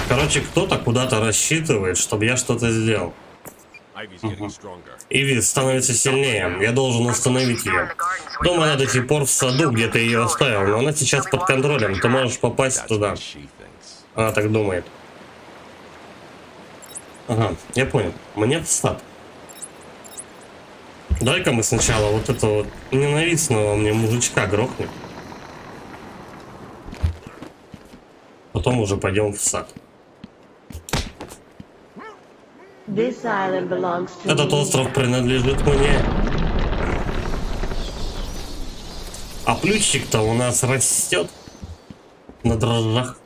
Короче, кто-то куда-то рассчитывает, чтобы я что-то сделал. Иви становится сильнее. Я должен остановить ее. Думаю, она до сих пор в саду, где ты ее оставил, но она сейчас под контролем. Ты можешь попасть туда. Она так думает. Ага, я понял. Мне в сад. Дай-ка мы сначала вот этого вот ненавистного мне мужичка грохнем. Потом уже пойдем в сад. Этот остров принадлежит мне. А плющик-то у нас растет на дрожжах.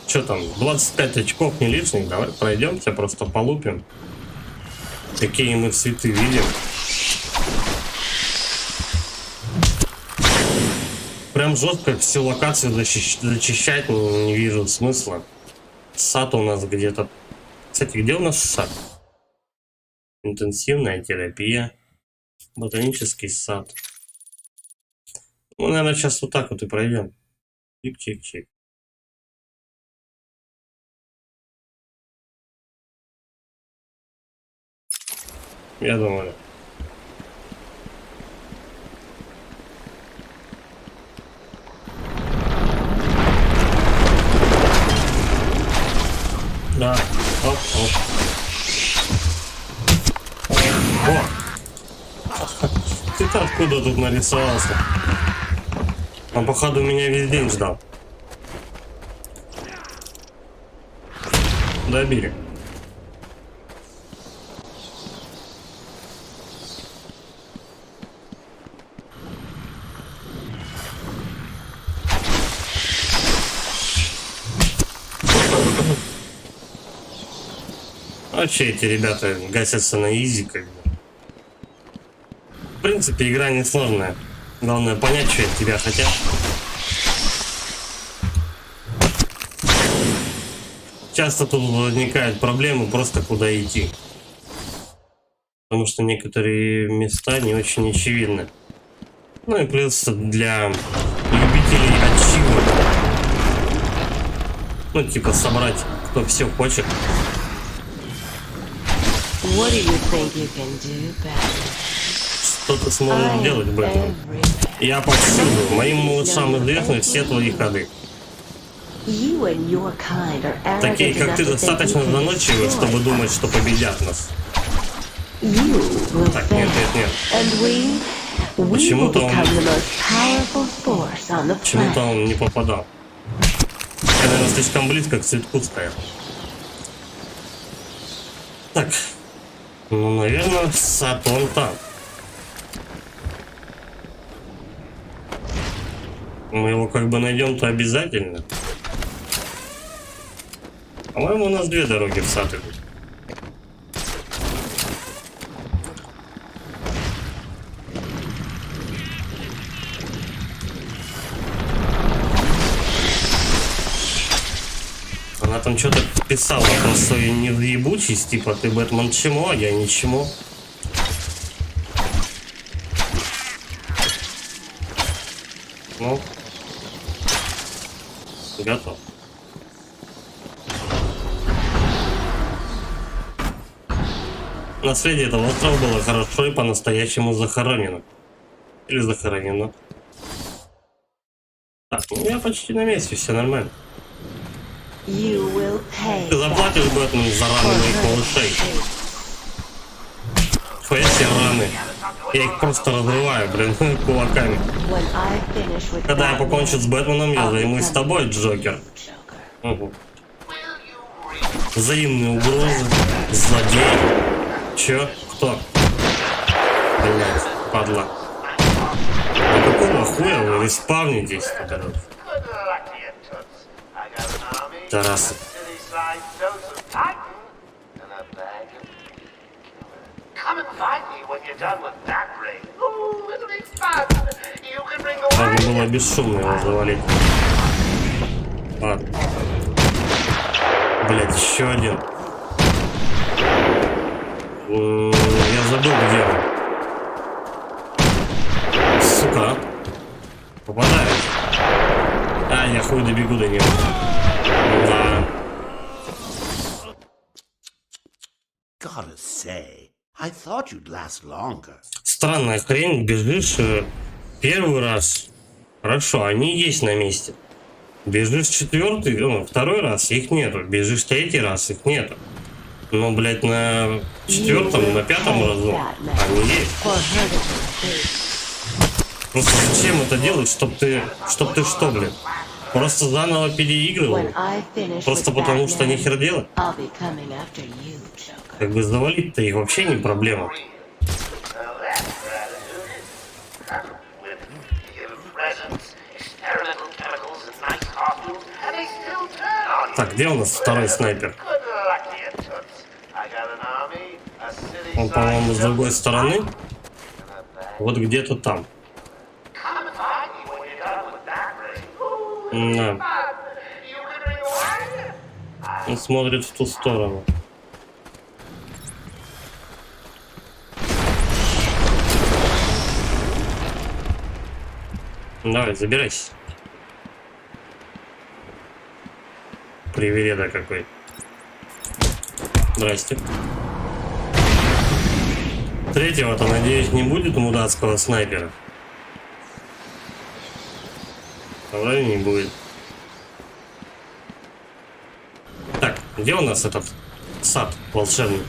Что там, 25 очков не лишних, давай пройдемся, просто полупим. Какие мы цветы видим. Прям жестко всю локацию зачищать не вижу смысла. Сад у нас где-то. Кстати, где у нас сад? Интенсивная терапия. Ботанический сад. Ну, наверное, сейчас вот так вот и пройдем. Чик-чик-чик. Я думаю. Да. Оп, оп. О! Ты-то откуда тут нарисовался? Он, походу, меня весь день ждал. Добили. Вообще эти ребята гасятся на изи, как бы. В принципе, игра не сложная. Главное понять, что от тебя хотят. Часто тут возникают проблемы, просто куда идти. Потому что некоторые места не очень очевидны. Ну и плюс для любителей ачива. Ну, типа собрать, кто все хочет. What do you think you can do, Batman? Что ты сможешь делать, Бэтмен? Я повсюду. Моим малышам известны все твои ходы. Такие, как ты, достаточно заносчивы, чтобы думать, что победят нас. Так, нет. Почему-то он не попадал. Я, наверное, слишком близко к цветку стоял. Так. Ну, наверное, сад вон там. Мы его как бы найдем-то обязательно. По-моему, у нас две дороги в сад идут. Она там что-то писала про свою невъебучесть, типа ты, Бэтмен, чему, а я ничему. Ну, готов. Наследие этого острова было хорошо и по-настоящему захоронено. Или захоронено. Так, ну я почти на месте, все нормально. Ты заплатишь, Бэтмен, за раны моих малышей. Твои все раны. Я их просто разрываю, блин, кулаками. Когда я покончу с Бэтменом, я займусь тобой, Джокер. Угу. Взаимные угрозы. Злодей. Чё? Кто? Блять, падла. А какого хуя вы респавнитесь? Тарасы. Надо было бесшумно его завалить. Ладно. Блять, еще один. Я забыл, где он. Сука. Попадаю. А, я хуй добегу до него. Да. Gotta say, I thought you'd last longer. Странная хрень, бежишь первый раз. Хорошо, они есть на месте. Бежишь четвертый, ну, второй раз, их нету. Бежишь третий раз, их нету. Но, блядь, на четвертом, на пятом разу они есть. Просто зачем это делать, чтоб ты что, блядь? Просто заново переигрывал? Просто потому что нихер делать? Как бы завалить-то их вообще не проблема. Так, где у нас второй снайпер? Он, по-моему, с другой стороны. Вот где-то там. Да. Он смотрит в ту сторону. Давай, забирайся. Привереда какой. Здрасте. Третьего-то, надеюсь, не будет мудацкого снайпера. Вроде не будет. Так, где у нас этот сад волшебный?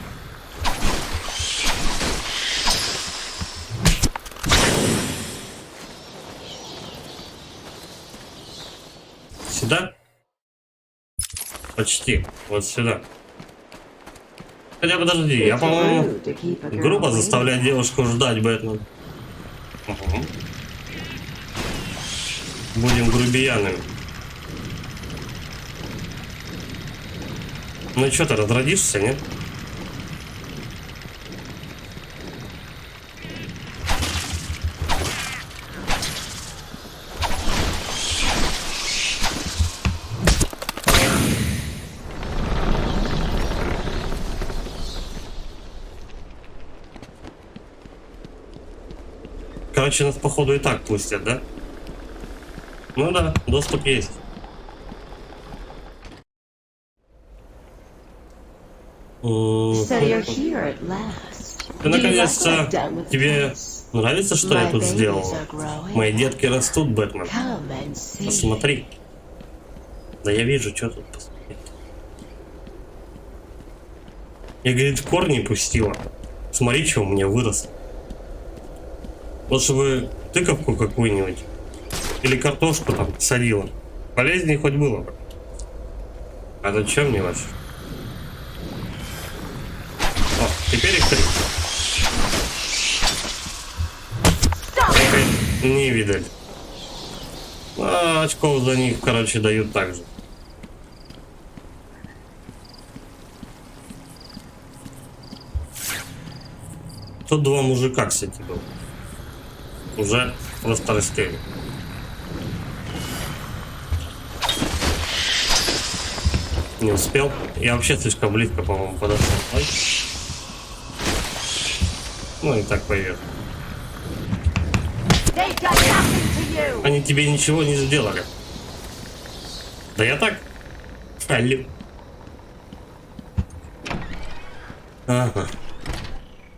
Сюда? Почти. Вот сюда. Хотя подожди, я, по-моему, грубо заставлять девушку ждать, Бэтмен. Угу. Будем грубиянами. Ну что, ты разродишься, нет? Короче, нас походу и так пустят, да? Ну да, доступ есть. So you're here at last. Ты Do you like what наконец-то, I've done with the тебе place? нравится, что я My тут babies сделал? are growing. Мои детки растут, Бэтмен. Come and see. Посмотри. Да я вижу, что тут посмотреть. Я, говорит, корни пустила. Смотри, что у меня вырос. Лучше бы тыковку какую-нибудь. Или картошку там садила. Полезнее хоть было бы. А зачем мне вообще? О, теперь их 3. Не видать. А, очков за них, короче, дают так же. Тут 2 мужика, кстати, был. Уже просто растели. Не успел. Я вообще слишком близко, по-моему, подошел. Ой. Ну и так поверь. Они тебе ничего не сделали. Да я так. Алло. Ага.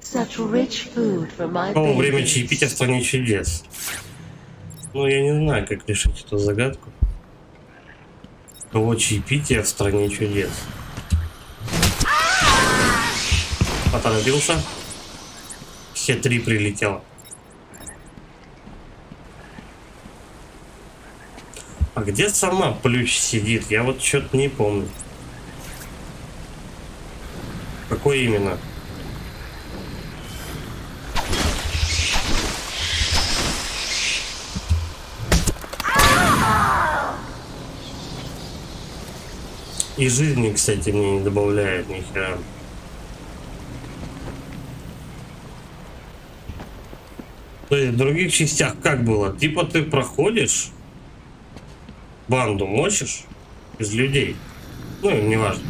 Such rich food for my О, время babies. чаепития в стране чудес. Ну, я не знаю, как решить эту загадку. Кого чаепитие в стране чудес? Поторопился. Все 3 прилетело. А где сама Плющ сидит? Я вот что-то не помню. Какой именно? И жизни, кстати, мне не добавляет ни хера. То есть в других частях как было? Типа ты проходишь, банду мочишь из людей. Ну, неважно.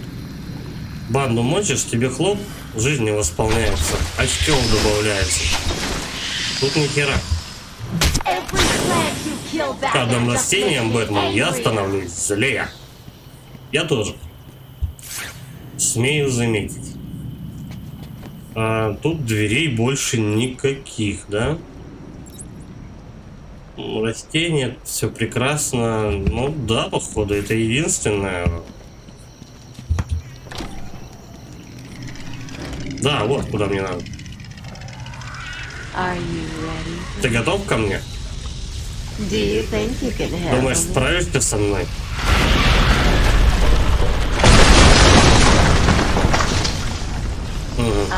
Банду мочишь, тебе хлоп, жизни восполняется, очков добавляется. Тут ни хера. С каждым растением, Бэтмен, я становлюсь злее. Я тоже. Смею заметить. А тут дверей больше никаких, да? Растения, все прекрасно. Ну да, походу, это единственное. Да, вот куда мне надо. Are you ready? Ты готов ко мне? Do you think you can handle Думаешь, it? справишься со мной?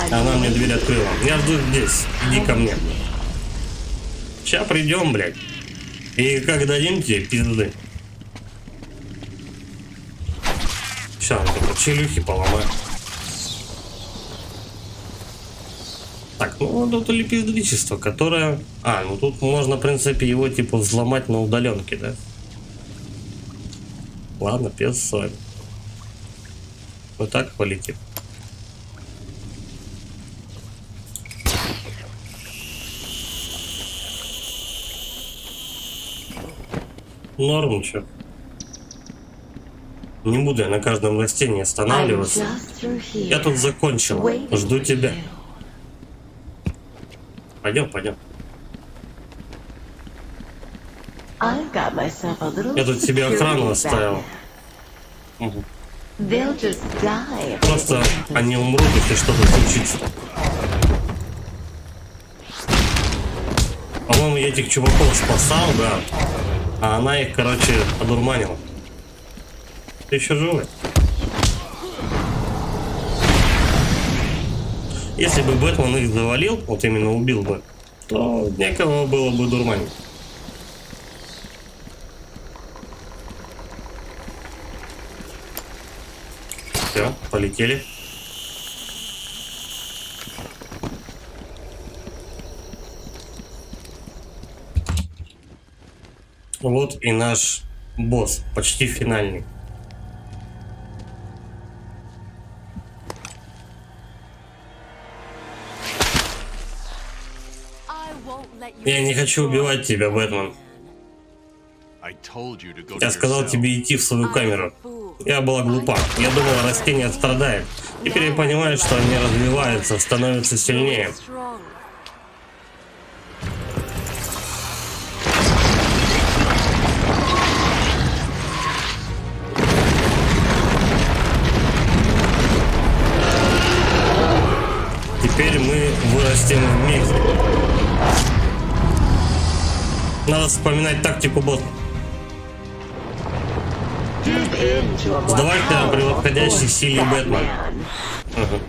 Она мне дверь открыла. Я жду здесь. Иди ко мне. Сейчас придем, блядь. И как дадим тебе пизды. Сейчас он только челюхи поломает. Так, ну тут лепездричество, которое... А, ну тут можно, в принципе, его типа взломать на удаленке, да? Ладно, пес с вами. Вот так полетим. Норм, чё. Не буду я на каждом растении I'm останавливаться. just through here. Я тут закончил. Waiting Жду for тебя. you. Пойдем, пойдем. I've got myself a little Я тут себе охрану security оставил. back. They'll just die. if they Просто get into они умрут, если что-то случится. По-моему, я этих чуваков спасал, да. А она их, короче, одурманила. Ты еще живой? Если бы Бэтмен их завалил, вот именно убил бы, то некого было бы дурманить. Все, полетели. Вот и наш босс, почти финальный. Я не хочу убивать тебя, Бэтмен. Я сказал тебе идти в свою камеру. Я была глупа. Я думала, растение страдает. Теперь я понимаю, что они развиваются, становятся сильнее. Теперь мы вырастем вместе. Надо вспоминать тактику босса. Сдавать при подходящей силе Бэтмен. Ага.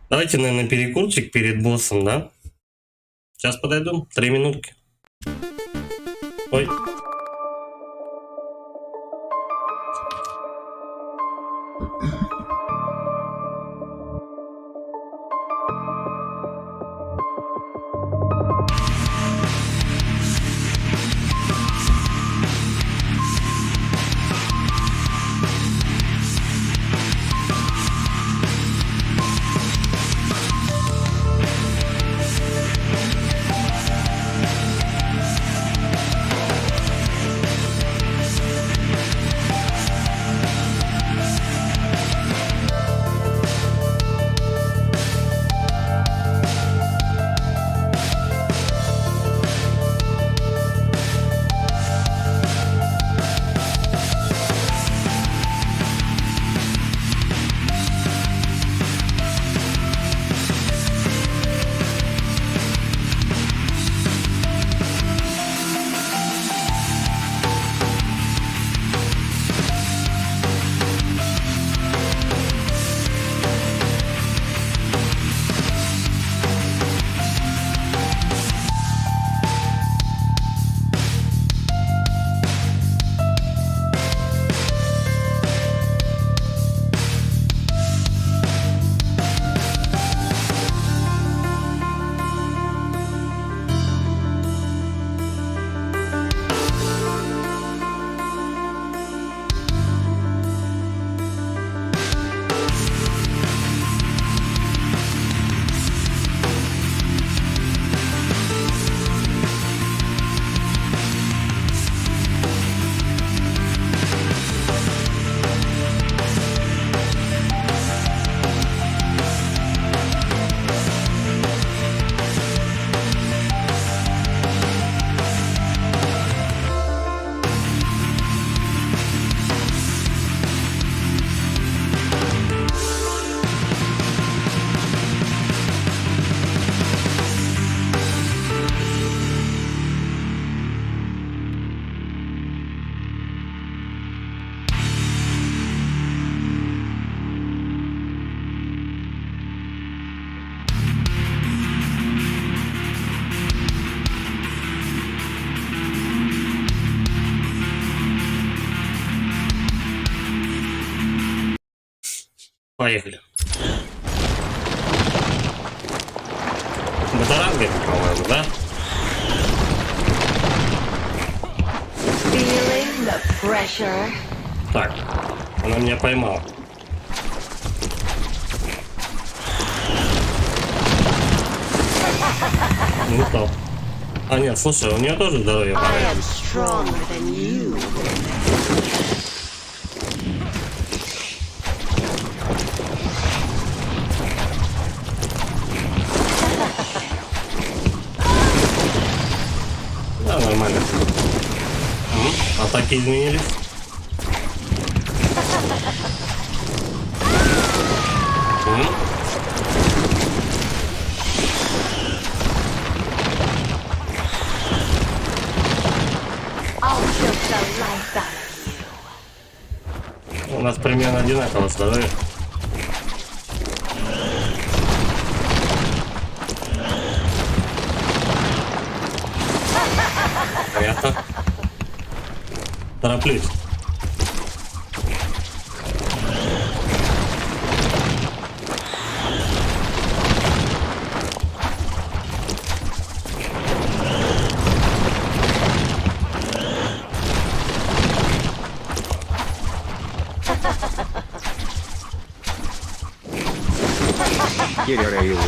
Давайте, наверное, перекурчик перед боссом, да? Сейчас подойду. 3 минутки. Ой. Поехали. Батаранга, по-моему, да? Feeling the pressure. Так, она меня поймала. Ну то. А нет, слушай, у нее тоже здоровье I падает. am stronger than you. Да, нормально. Атаки изменились. I'll choke the life out of У нас примерно одинаково здоровье. Понятно. Тороплюсь. Киллера Илла.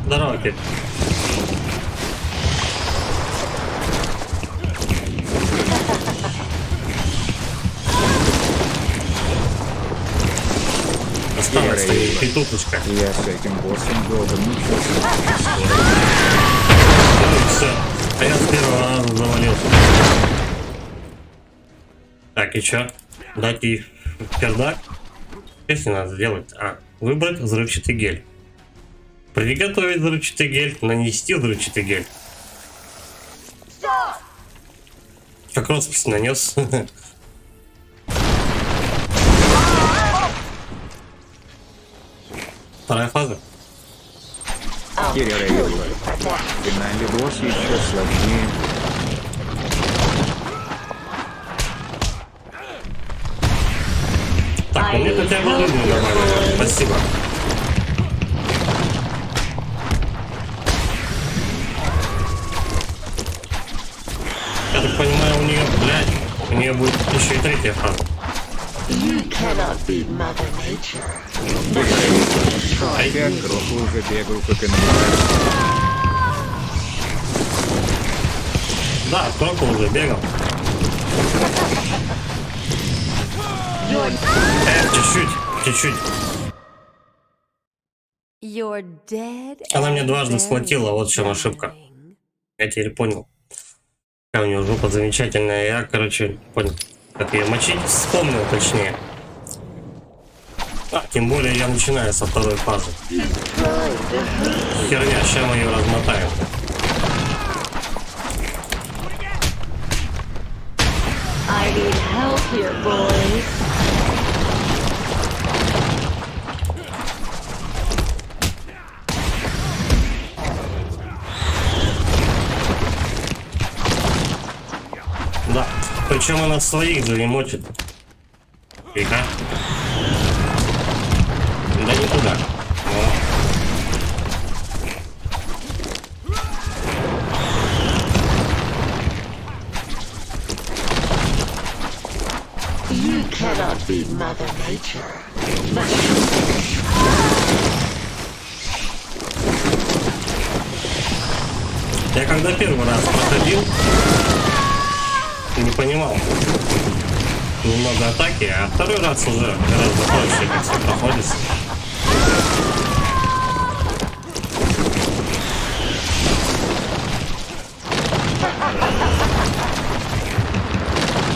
Здорово, Кит. осталось петухушка. Я с этим боссом долго мучился. Ну и все. А я с первого раза завалился. Так, и чё? Дать ей пердак? Что с ней надо сделать? Выбрать взрывчатый гель. Приготовить взрывчатый гель. Нанести взрывчатый гель. Как роспись нанес. Вторая фаза. Кирилл, в финале босс еще сложнее. Так, ну мне хотя бы жизнь добавили. Спасибо. Я так понимаю, у нее будет еще и третья фаза. You cannot be Mother Nature. Опять Кроку уже бегал по каналу. Да, Кроку уже бегал. Чуть-чуть. You're dead. Она мне дважды схватила, вот в чем ошибка. Я теперь понял. Какая у нее жопа замечательная. Я, короче, понял, как ее мочить. Вспомнил точнее. Тем более я начинаю со второй фазы. Херня, сейчас мы ее размотаем. I need help here, boys. Да, причем она своих же не мочит. Тихо. Да не туда. You cannot be Mother Nature. Я когда первый раз проходил, не понимал немного атаки, а второй раз уже гораздо проще как все проходится.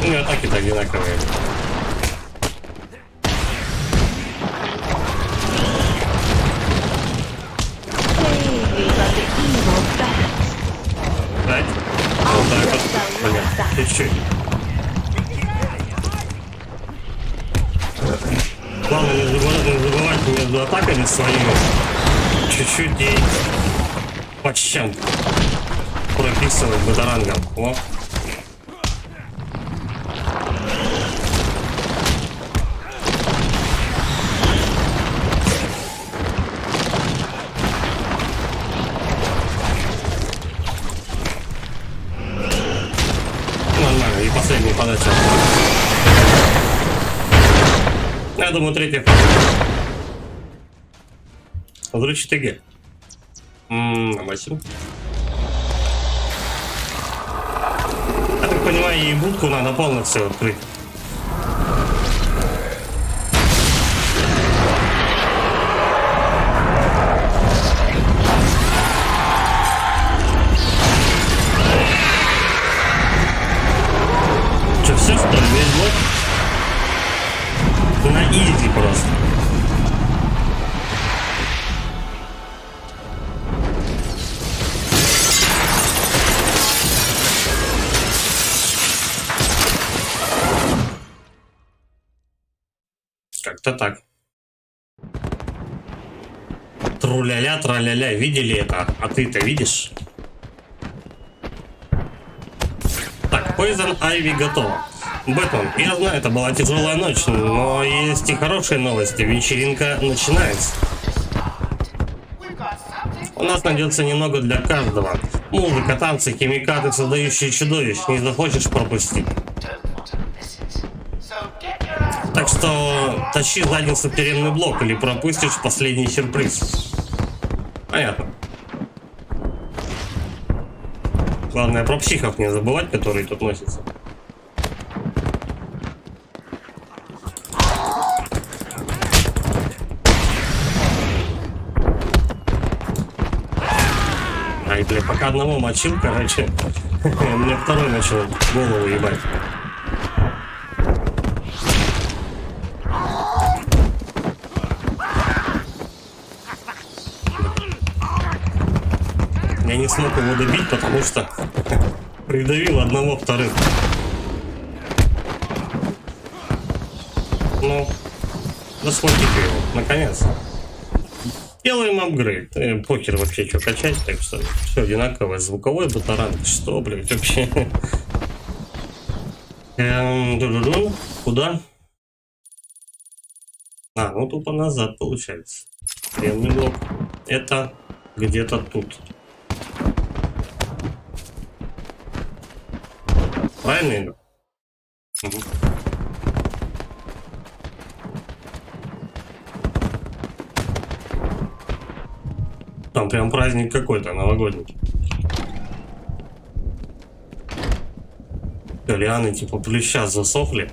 Ну и атаки-то одинаковые. Right? Вот так вот. Понятно. Чуть-чуть. Главное не забывать между атаками своими чуть-чуть ей по щам прописывать бытарангом. О. Нормально, и последняя подача. Я думаю, третья фаза. Взрывчатый гель. Спасибо. Я так понимаю, ей будку надо полностью открыть. Че, все, что ли, весь блок? На изи просто. Как-то так. Труляля, траляля, видели это? А ты-то видишь? Так, Poison Ivy готово. Бэтмен, я знаю, это была тяжелая ночь, но есть и хорошие новости. Вечеринка начинается. У нас найдется немного для каждого. Музыка, танцы, химикаты, создающие чудовищ. Не захочешь пропустить. Так что тащи задницу в тюремный блок или пропустишь последний сюрприз. Понятно. Главное про психов не забывать, которые тут носятся. бля, пока одного мочил, короче, мне второй начал голову ебать. Я не смог его добить, потому что придавил одного вторым. Ну, засхватите его, наконец. Делаем апгрейд. Покер вообще что качать, так что все одинаковое. Звуковой батаранг. Что, блядь, вообще? Куда? А, ну тупо назад получается. Стрелный блок. Это где-то тут. Правильно? Угу. Там прям праздник какой-то, новогодний. Лианы типа плюща засохли.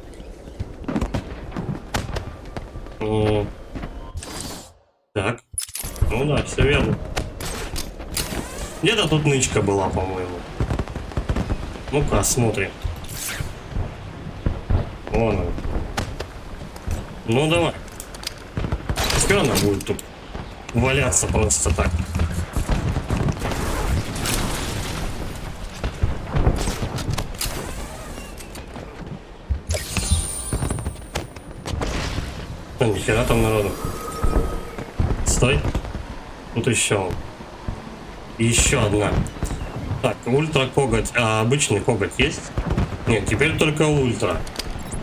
Так. Ну да, все верно. Где-то тут нычка была, по-моему. Ну-ка, смотрим. Вон она. Ну давай. Пускай она будет тут валяться просто так. Нихера там народу. Стой. Тут еще. Еще одна. Так, ультра коготь. А обычный коготь есть? Нет, теперь только ультра.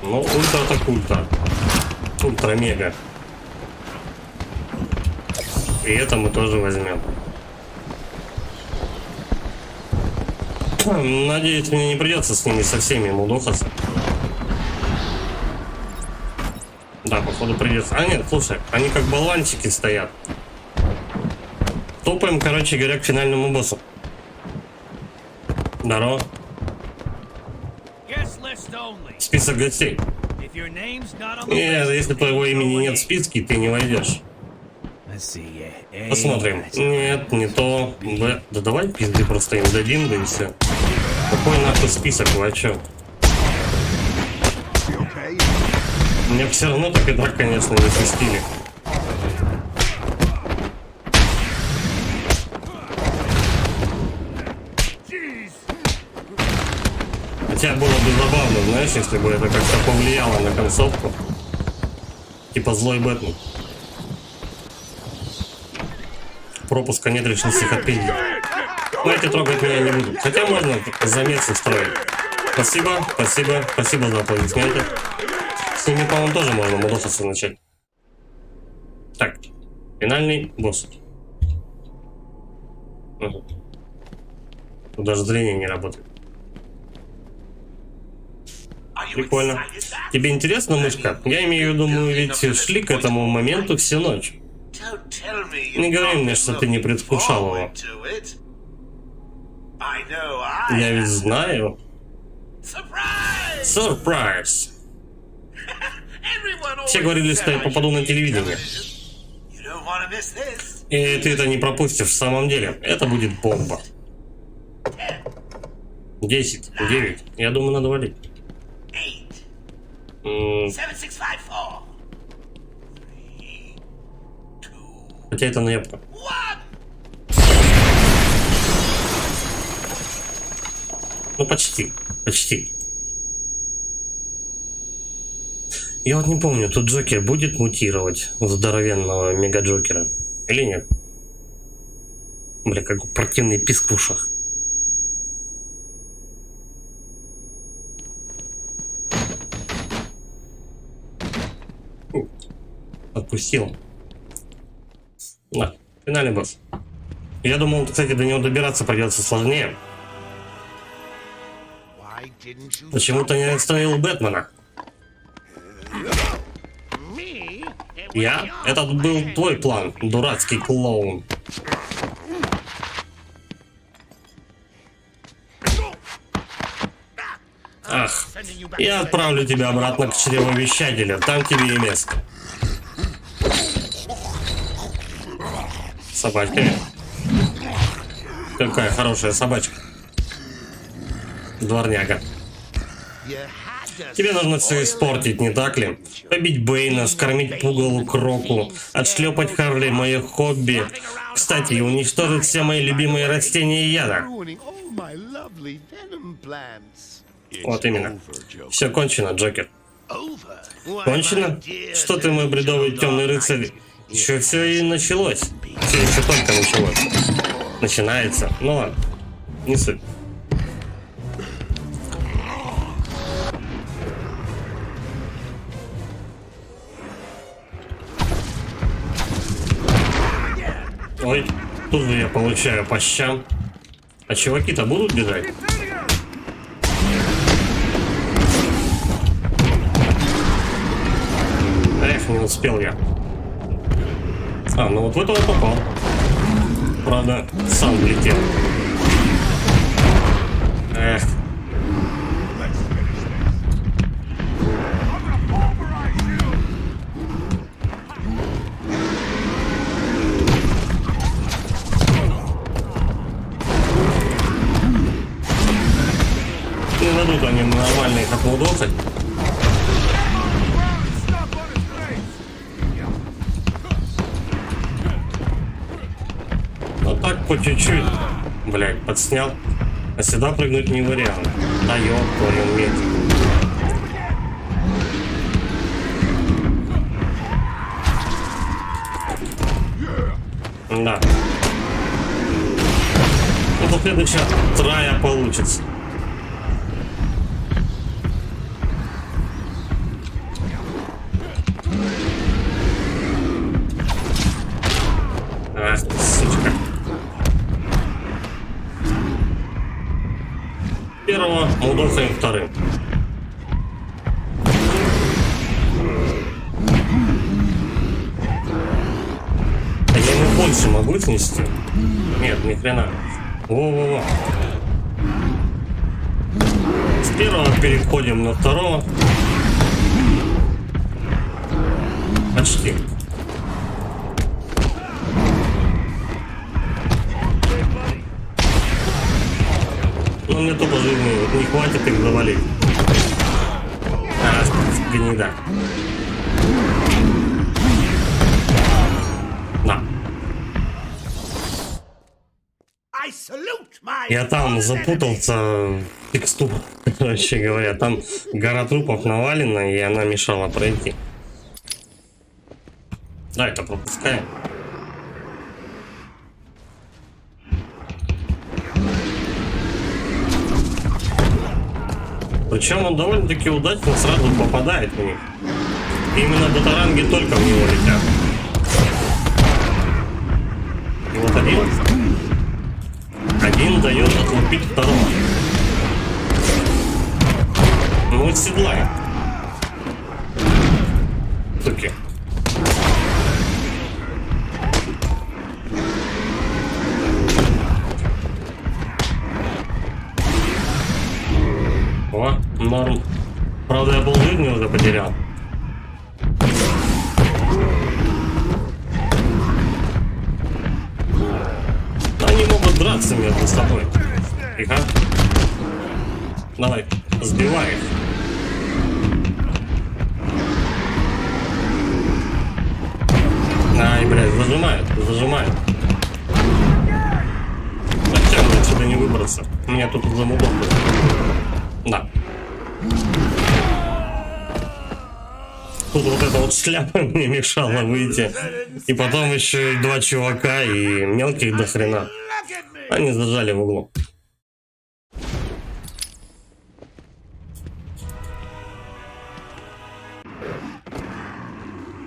Ну, ультра так ультра. Ультра мега. И это мы тоже возьмем. Надеюсь, мне не придется с ними со всеми мудохаться. Да, походу придется. А нет, слушай, они как болванчики стоят. Топаем, короче говоря, к финальному боссу. Здорово. Список гостей. Нет, если твоего имени нет в списке, ты не войдешь. Посмотрим. Нет, не то. Б. Да давай пизды просто им дадим, да и все. Какой нахуй список, вы о чё? Мне все равно так и так, конечно, не свистили. Хотя было бы забавно, знаешь, если бы это как-то повлияло на концовку. Типа злой Бэтмен. Пропуска нет, решил всех отпиздить. Но эти трогать меня не будут. Хотя можно замес устроить. Спасибо, спасибо, спасибо за аплодисменты. С ними, по-моему, тоже можно мудохаться начать. Так, финальный босс. Угу. Тут даже зрение не работает. Прикольно. Тебе интересно, мышка? Я имею в виду, мы ведь шли к этому моменту всю ночь. Не говори мне, что ты не предвкушал его. Я ведь знаю. Сюрприз! Все говорили, что я попаду на телевидение. И ты это не пропустишь в самом деле. Это будет бомба. 10, 9. Я думаю, надо валить. 7654. Хотя это наебка. Ну почти, почти. Я вот не помню, тут Джокер будет мутировать в здоровенного мега-Джокера или нет? Бля, как противный писк в ушах. Отпустил. Да, финальный босс. Я думал, кстати, до него добираться придется сложнее. Почему-то не остановил Бэтмена. Я? Это был твой план, дурацкий клоун. Ах, я отправлю тебя обратно к чревовещателю, там тебе и место. Собачками. Какая хорошая собачка. Дворняга. Тебе нужно все испортить, не так ли? Побить Бэйна, скормить пугалу Кроку, отшлепать Харли, мое хобби. Кстати, и уничтожить все мои любимые растения и яда. Вот именно. Все кончено, Джокер. Кончено? Что ты, мой бредовый темный рыцарь? Еще все и началось. Все еще только началось. Начинается. Ну ладно. Не суть. Ой, тут же я получаю по щам. А чуваки-то будут бежать? Эх, не успел я. А, ну вот в этого попал. Правда, сам влетел. Эх. Не дадут они нормально их отмудохать. Вот так по чуть-чуть. Блять, подснял. А сюда прыгнуть не вариант. Да ёб твою медь. Да. Это следующая трая получится. Ах ты, сучка. Первого мудохаем вторым. А я ему больше могу снести? Нет, ни хрена. Во-во-во. С первого переходим на второго. Почти. Но мне тупо жизни не хватит их завалить. А, гнида. На. Я там запутался в текстуру, короче говоря. Там гора трупов навалена, и она мешала пройти. Да, это пропускаем. Причем он довольно-таки удачно сразу попадает в них. И именно батаранги только в него летят. И вот один дает отлупить второго. Ну вот седлай. Суки. О, норм. Правда, я полжизни уже потерял. Они могут драться между собой. Тихо. Давай, сбивай их. Ай, блядь, зажимают. Зачем мне отсюда не выбраться? Меня тут уже удобно. Да. Тут вот эта вот шляпа мне мешала выйти. И потом еще и два чувака и мелких до хрена. Они зажали в углу.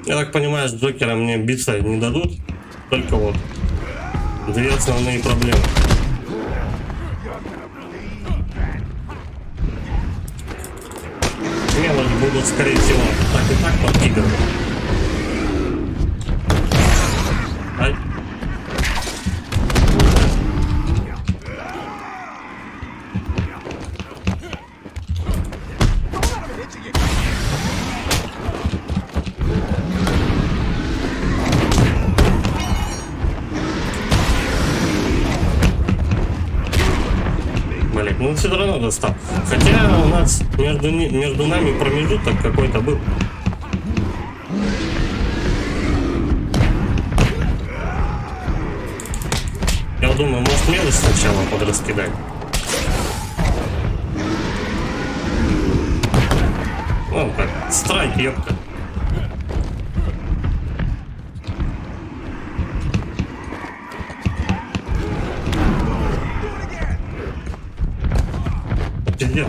Я так понимаю, с Джокером мне биться не дадут. Только вот две основные проблемы. Мелочь будут, скорее всего, так и так подкидывать. Ай. все равно достал. Хотя у нас между нами промежуток какой-то был. Я думаю, может мелочь сначала подраскидать. Вон как, страйк, ёпта. Пиздец.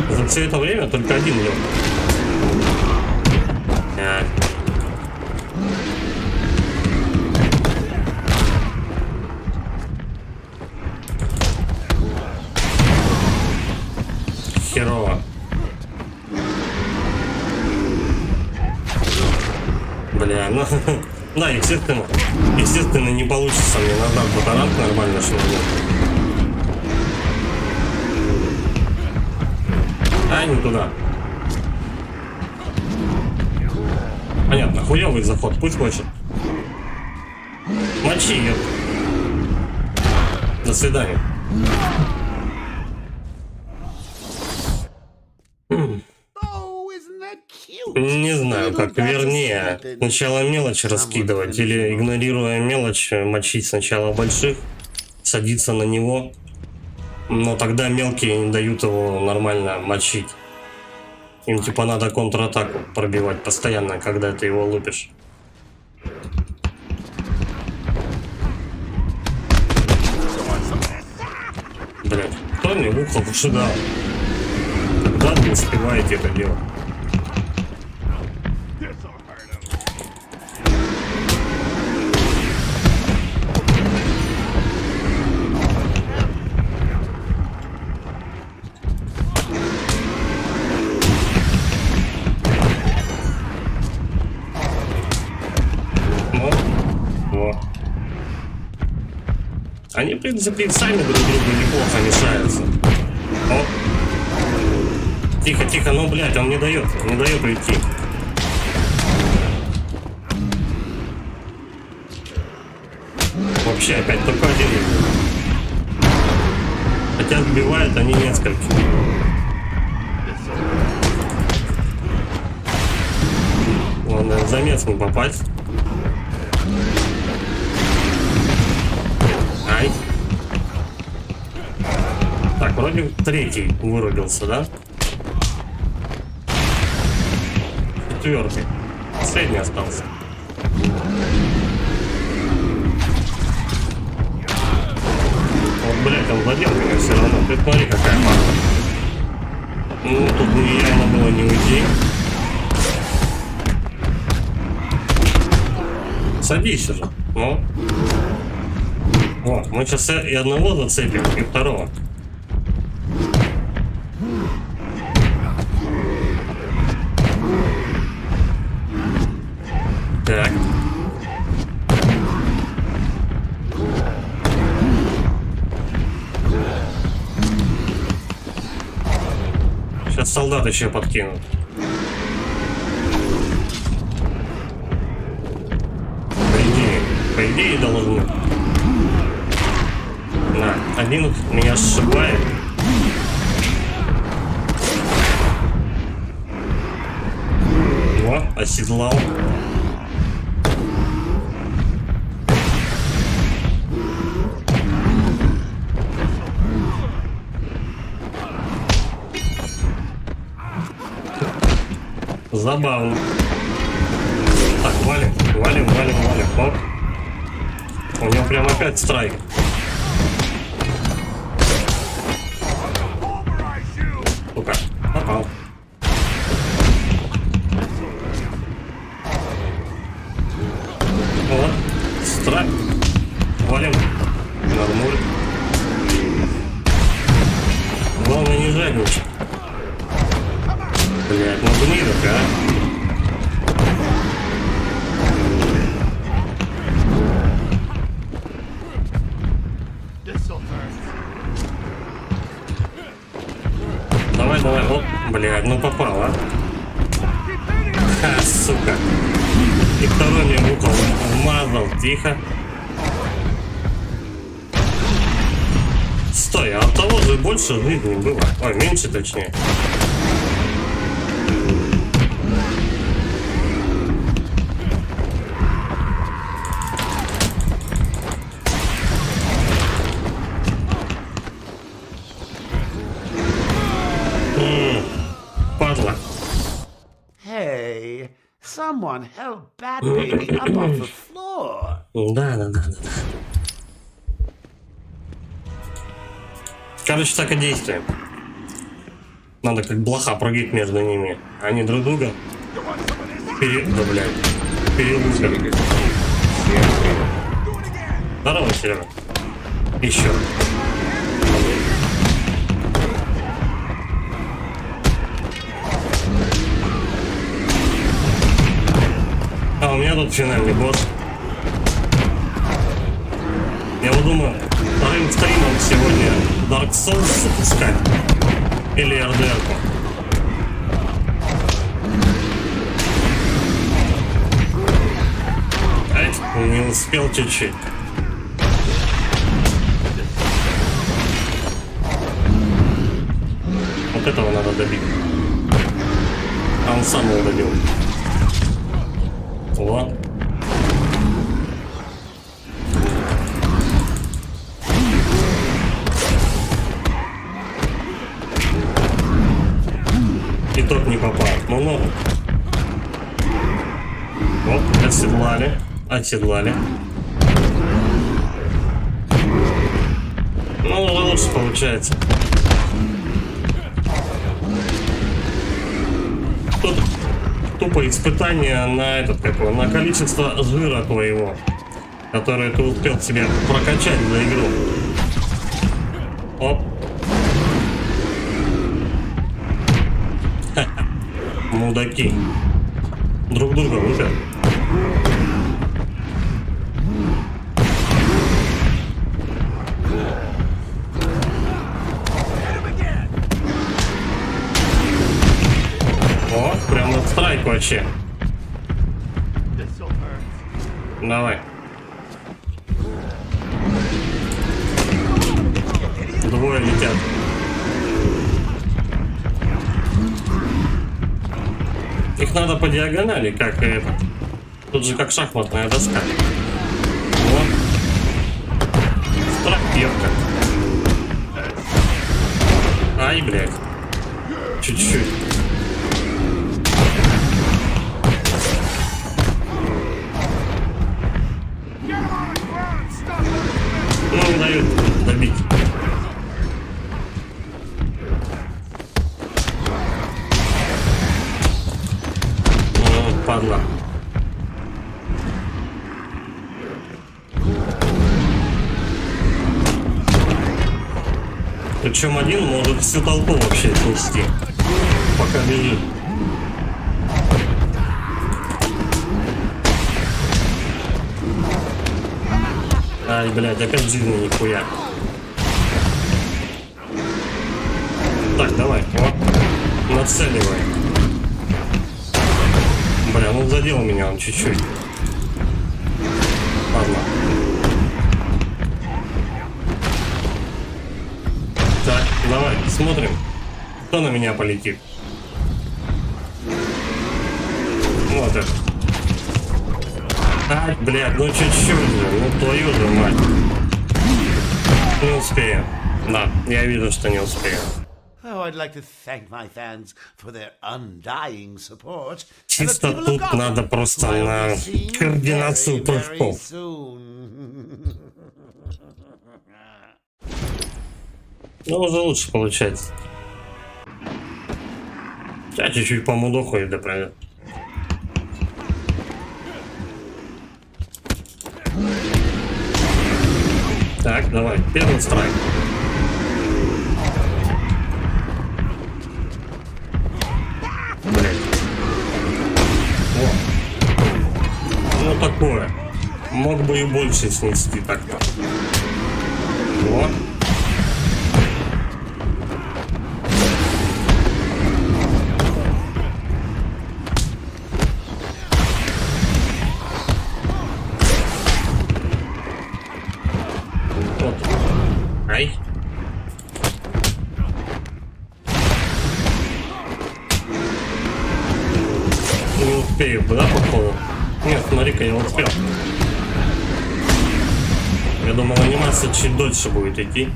За все это время только один лёг. Херово. Бля, ну да, естественно не получится мне назад батаранг нормально швырнуть. А, не туда. Понятно, хуёвый заход, пусть хочет. Мочи её. До свидания. Не знаю, как вернее. Сначала мелочь раскидывать или, игнорируя мелочь, мочить сначала больших, садиться на него. Но тогда мелкие не дают его нормально мочить. Им типа надо контратаку пробивать постоянно, когда ты его лупишь. Блять, кто мне в ухо пошидал? Когда вы успеваете это делать? Они, в принципе, сами друг другу неплохо мешаются. О! Тихо, тихо, ну, блядь, он не дает уйти. Вообще, опять только один. Хотя сбивают они несколько. Ладно, в замес не попасть. Ай. Так, вроде третий вырубился, да? Четвертый. Последний остался. Вот, блядь, он владел меня все равно. Ты смотри, какая марка. Ну, тут нереально было не уйти. Садись уже. Ну. Вот, мы сейчас и одного зацепим, и второго. Так. Сейчас солдат еще подкинут. По идее должны. На, один меня сшибает. О, оседлал. Забавно. Так, валим. Оп. У него прям опять страйк. Ну-ка, попал. Вот, страйк. Валим. Нормуль. Главное не жадничать. Блять, ну гнидок, а? Давай, оп, блядь, ну попал, а? Ха, сука. И второй мне в ухо вмазал, тихо. Стой, а от того же больше жизни было. Ой, меньше точнее. Падла. Hey, someone help Bat Baby up off the floor. Да. Короче, так и действуем. Надо как блоха прыгать между ними. Они друг друга перелузгали. Здорово, Серега. Еще. А у меня тут финальный босс. Я вот думаю, вторым стримом сегодня Dark Souls запускать. Или RDR-ку. Не успел чуть-чуть. Вот этого надо добить. А он сам его добил. Вот. И тот не попал. Ну норм. Вот, оседлали. Ну, уже лучше получается. Тут тупо испытание на на количество жира твоего, которое ты успел себе прокачать за игру. Оп. Мудаки. Друг друга лупят. О, прям на страйк вообще. Давай. Двое летят. Их надо по диагонали, как это. Тут же как шахматная доска. Вот. Страховка. Ай, блядь. Чуть-чуть. Ну, не дают добить. Падла. Причем один может всю толпу вообще снести, пока бежит. Ай, блядь, опять жизни нихуя. Так, давай, вот, нацеливай. Бля, ну задел меня он чуть-чуть. Ладно. Так, давай, смотрим, кто на меня полетит. Вот это. Ай, блядь, ну чуть-чуть же, ну твою же мать. Не успею. Да, я вижу, что не успею. Oh, I'd like to thank my fans for their undying support. Чисто тут надо просто на координацию прыжков. Ну, уже лучше получается. Я чуть-чуть помудохаю, да правильно. Так, давай, первый страйк. Блять. О. Ну такое. Мог бы и больше снести так-то. Вот. Ай. успею, да, походу? Нет, смотри-ка, я успел. Я думал, анимация чуть дольше будет идти.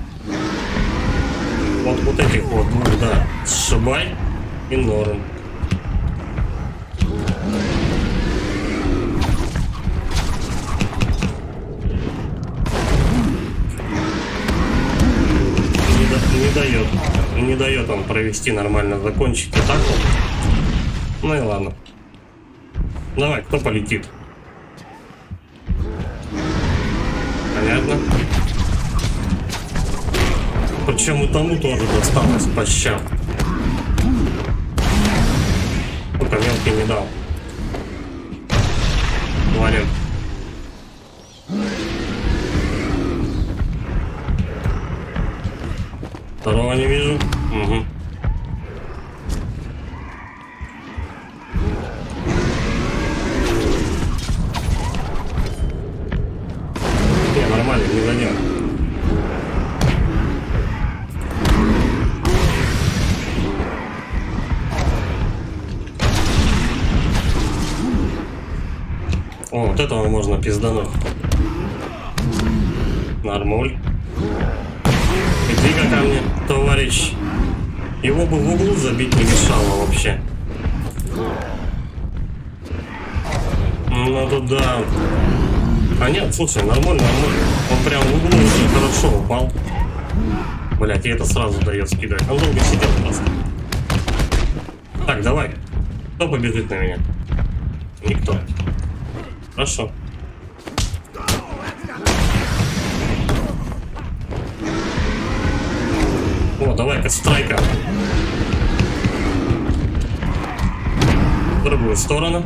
Вот этих вот двух, да. Сшибай и норм. Не дает он провести нормально, закончить атаку. Ну и ладно. Давай, кто полетит? Понятно. Причем и тому тоже досталось по щам. Только мелкий не дал. Варим. Второго не вижу. Угу. Не, нормально, не задел. О, вот этого можно пиздануть. Нормуль. Иди-ка ко мне, товарищ. Его бы в углу забить не мешало вообще. Ну туда. А нет, слушай, нормально. Он прям в углу очень хорошо упал. Блять, и это сразу дает скидывать. Он долго сидел просто. Так, давай. Кто побежит на меня? Никто. Хорошо. О, давай-ка страйка. В другую сторону.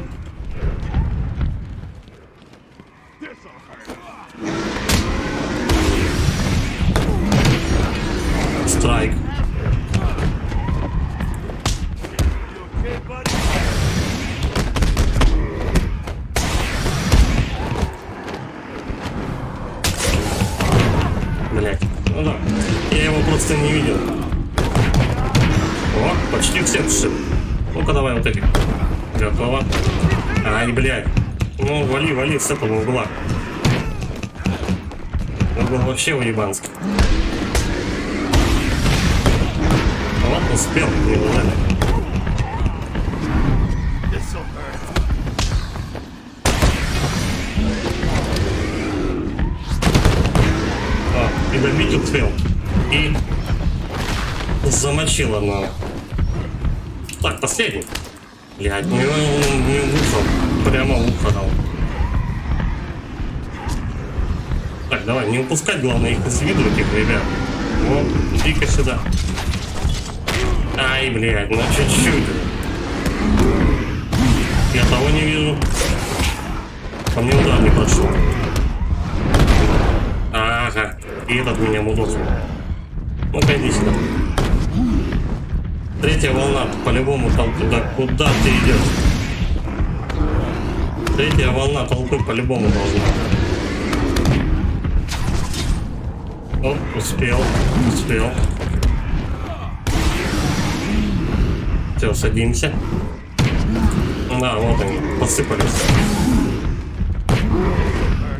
Страйк. Блять. Ну да. Я его просто не видел. О, почти всех сшиб. Ну-ка давай вот этих. Готово. Ай, блядь. Ну, вали с этого угла. Угол вообще уебанский. Вот, успел. Неужели? И добить успел. И замочил одного. Так, последний. Блядь, ну он не в ухо. Прямо в ухо дал. Так, давай, не упускать, главное, их из виду, этих ребят. Вот, иди-ка сюда. Ай, блядь, ну чуть-чуть. Я того не вижу. По мне удар не прошел. Ага, и этот меня мудохнул. Ну-ка, иди сюда. Третья волна, по-любому там туда, куда ты идешь. Третья волна толпы по-любому должна. Оп, успел. Все, садимся. Да, вот они, посыпались.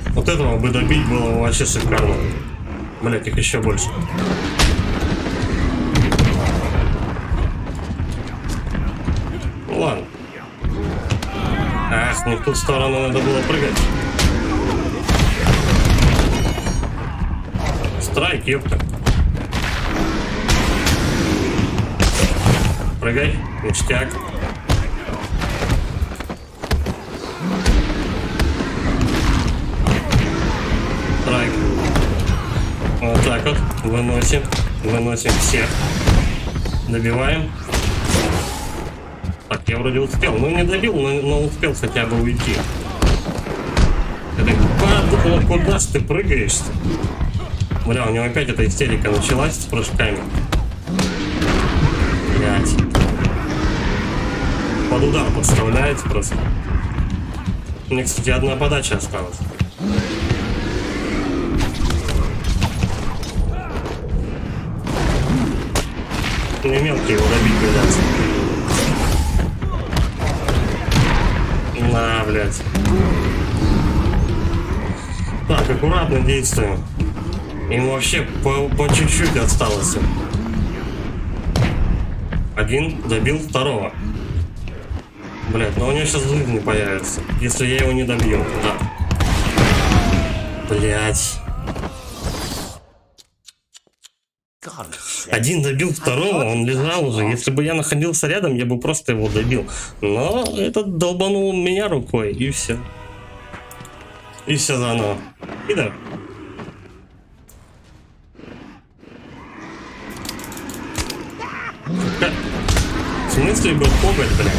Вот этого бы добить было вообще шикарно. Блять, их еще больше. Ну ладно. Ах, не в ту сторону надо было прыгать. Страйк, ёпта. Прыгай, ништяк. Страйк. Вот так вот. Выносим всех. Добиваем. Так, я вроде успел. Ну, не добил, но успел хотя бы уйти. Ну куда ж ты прыгаешь-то? Бля, у него опять эта истерика началась с прыжками. Блять. Под удар подставляется просто. Мне, кстати, одна подача осталась. Не мелкий его добить придется. На, блядь. Так, аккуратно действуем. Ему вообще по чуть-чуть осталось. Один добил второго. Блядь, но у него сейчас жизнь не появится, если я его не добью. Да. Блядь. Один добил второго, он лежал уже. Если бы я находился рядом, я бы просто его добил. Но этот долбанул меня рукой, и все. И все заново. И да. В смысле бы коготь, блядь?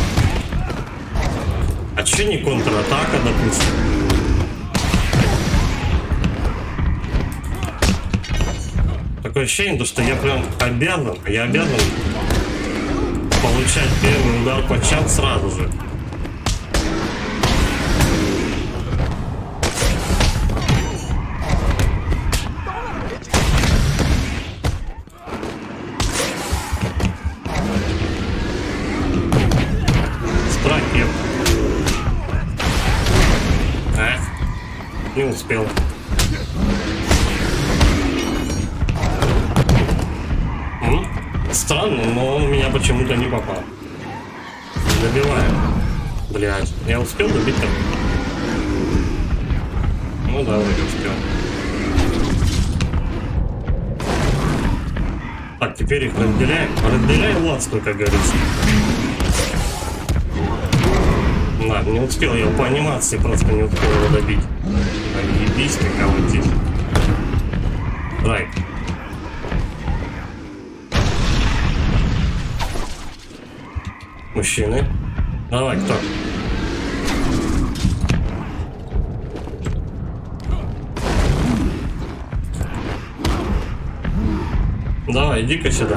А че не контратака, допустим? Такое ощущение, что я прям обязан получать первый удар по чат сразу же. Страйк, не успел. Странно, но он меня почему-то не попал. Добиваю. Блядь, я успел добить там? Ну да, вроде успел. Так, теперь их разделяем. Разделяем властвуй, как говорится. Да, не успел я по анимации, просто не успел его добить. Ебись ты кого здесь. Райк. Мужчины. Давай, кто? Давай, иди-ка сюда.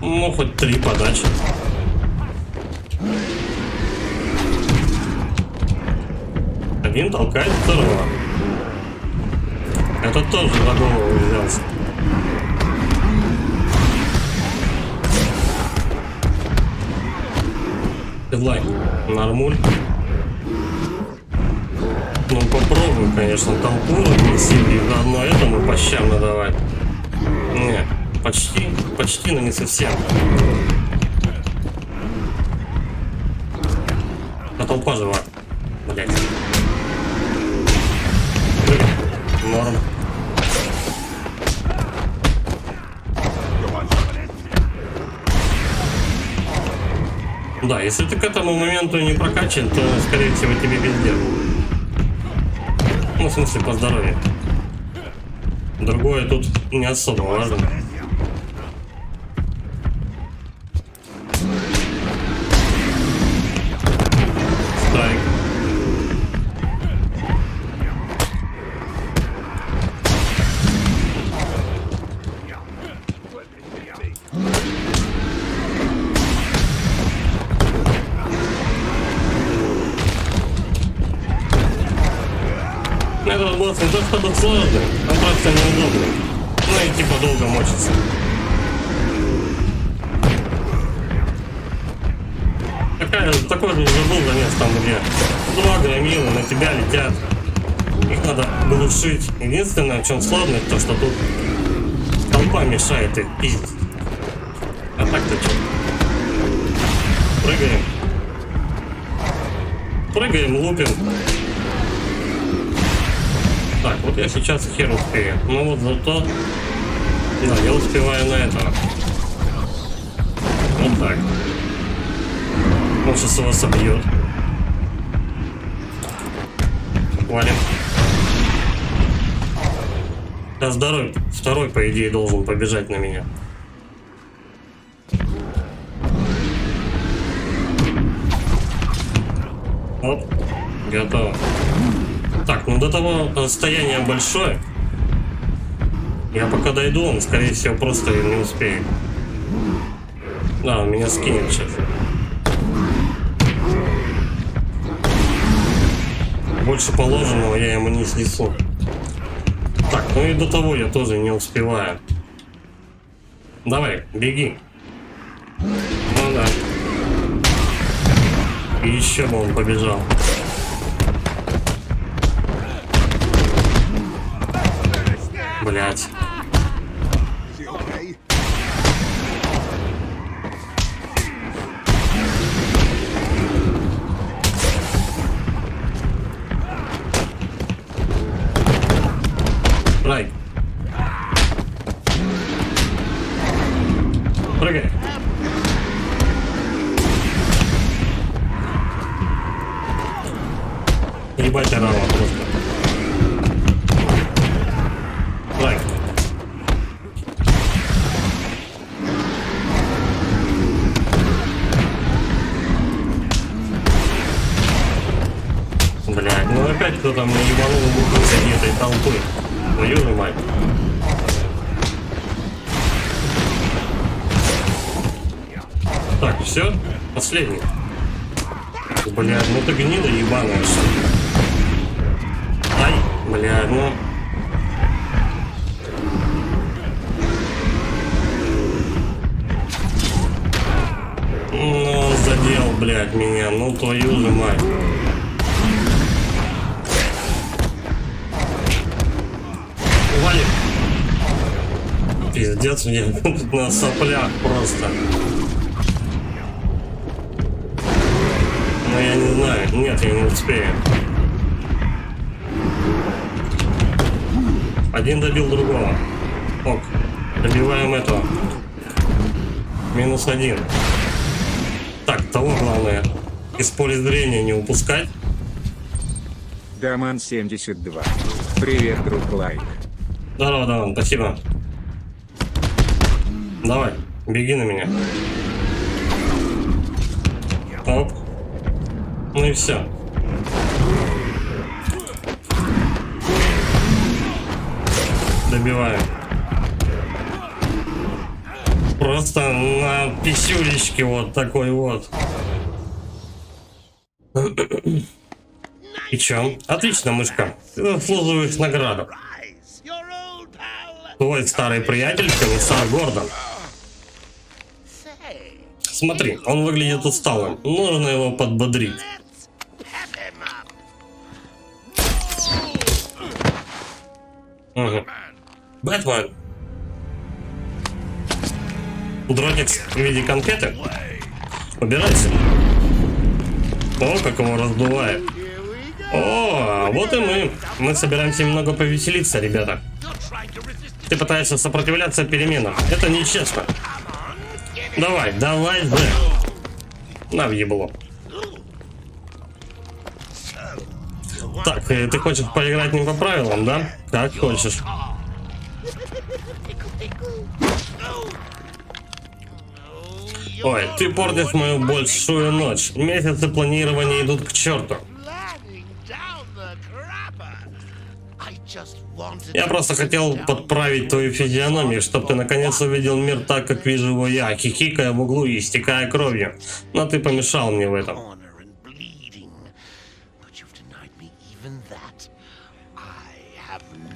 Ну, хоть 3 подачи. Один толкает второго. Этот тоже за голову взялся. Лайк, нормуль. Ну попробуй, конечно, толпу разнести и заодно этому по щам надавать. Не, почти, но не совсем. А толпа жива. Блять. Норм. Да, если ты к этому моменту не прокачан, то, скорее всего, тебе пиздец. Ну, в смысле, по здоровью. Другое тут не особо важно. Страйк. Этот босс не то чтобы сложный, он просто неудобный. Ну и типа долго мочится. Такой же забыл замес там, где 2 громила на тебя летят. Их надо глушить. Единственное, в чем сложность, то что тут толпа мешает их пиздить. А так-то что? Прыгаем. Прыгаем, лупим. Так, вот я сейчас хер успею. Ну вот зато... Да, я успеваю на этого. Вот так. Он сейчас его собьет. Валим. Да, второй, по идее, должен побежать на меня. Оп, готово. Так, ну до того расстояние большое. Я пока дойду, он, скорее всего, просто не успеет. Да, он меня скинет сейчас. Больше положенного я ему не снесу. Так, ну и до того я тоже не успеваю. Давай, беги. Еще бы он побежал. Блять. Рай. Прыгай. Ебать орала просто. Рай. Блядь, ну опять кто-то мне ебанул в среди этой толпы. Твою же мать. Так, все, последний. Блядь, ну ты гнида ебаная. Ай, блядь, ну. Ну, задел, блядь, меня, ну твою же мать. Валик. Пиздец, мне на соплях просто. Ну я не знаю, нет, я не успею. Один добил другого. Ок, добиваем этого. -1. Так, того главное, из поля зрения не упускать. Даман 72. Привет, друг лайк. Здорово, Даман, спасибо. Давай, беги на меня. Оп. Ну и все. Добиваем. Просто на писюлечке вот такой вот. И чё? Отлично, мышка. Ты заслуживаешь награду. Твой старый приятель, комиссар Гордон. Смотри, он выглядит усталым. Нужно его подбодрить. Угу. Бэтмен. Дротик в виде конфеты. Убирайся. О, как его раздувает. О, вот и мы. Мы собираемся немного повеселиться, ребята. Ты пытаешься сопротивляться переменам. Это нечестно. Давай, давай, да. На в ебло. Так, ты хочешь поиграть не по правилам, да? Как хочешь. Ой, ты портишь мою большую ночь. Месяцы планирования идут к черту. Я просто хотел подправить твою физиономию, чтобы ты наконец увидел мир так, как вижу его я, хихикая в углу и истекая кровью. Но ты помешал мне в этом.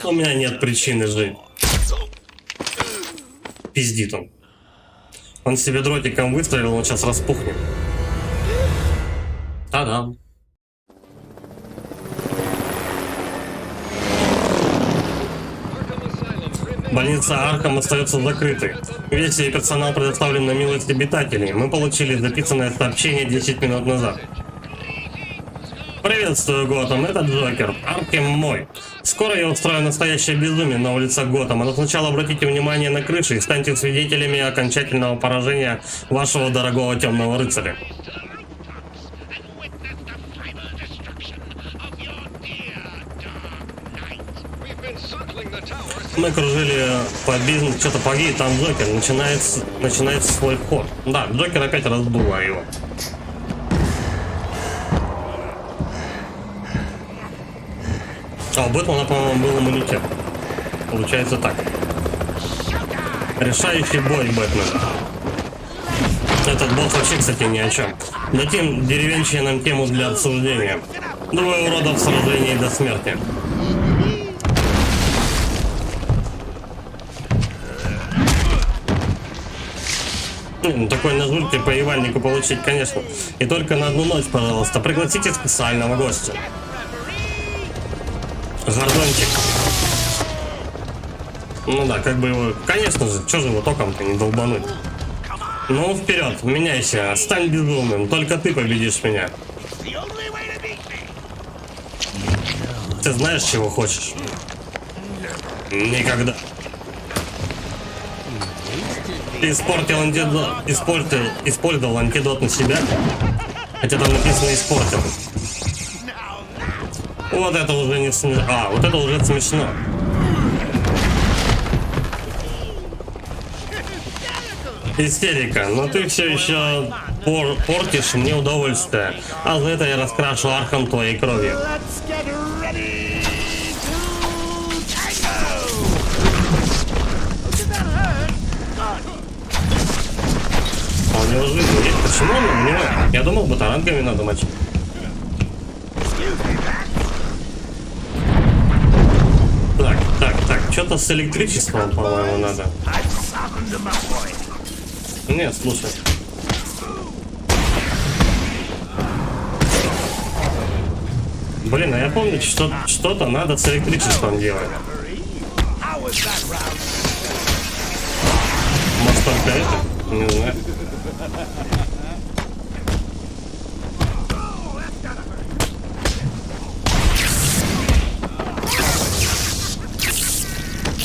У меня нет причины жить. Пиздит он. Он себе дротиком выстрелил, он сейчас распухнет. Та-дам. Больница Архам остается закрытой. Весь ее персонал предоставлен на милость обитателей. Мы получили записанное сообщение 10 минут назад. Приветствую, Готэм, это Джокер. Архам мой. Скоро я устрою настоящее безумие на улицах Готэма, но сначала обратите внимание на крыши и станьте свидетелями окончательного поражения вашего дорогого темного рыцаря. Мы кружили по бизнесу, что-то погиб, там Джокер начинается свой ход. Да, Джокер опять раздуло его. А у Бэтмена, по-моему, был иммунитет. Получается так. Решающий бой Бэтмена. Этот босс вообще, кстати, ни о чем. Дадим деревенщинам тему для обсуждения. Двое уродов в сражении до смерти. Ну, такой ножульки по поевальнику получить, конечно. И только на одну ночь, пожалуйста. Пригласите специального гостя. Гордончик. Ну да, как бы его... Конечно же, что же его током-то не долбануть? Ну, вперед, меняйся, стань безумным. Только ты победишь меня. Ты знаешь, чего хочешь? Никогда. Ты использовал антидот на себя? Хотя там написано «испортил». Вот это уже не смешно. А, вот это уже смешно. Истерика, но ты все еще портишь мне удовольствие. А за это я раскрашу Архам твоей кровью. А у него жизнь есть. Почему он не понимает? Я думал, батаранками надо мочить. Так, что-то с электричеством, по-моему, надо. Нет, слушай. Блин, а я помню, что-то надо с электричеством делать. Может, только это? Не знаю.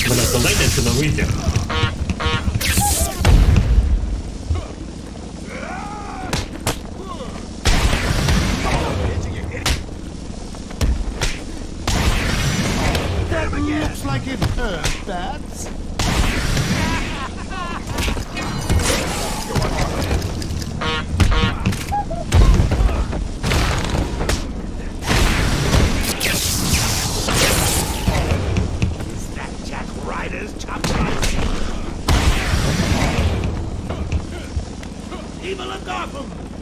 Блин, ну дайте отсюда выйти.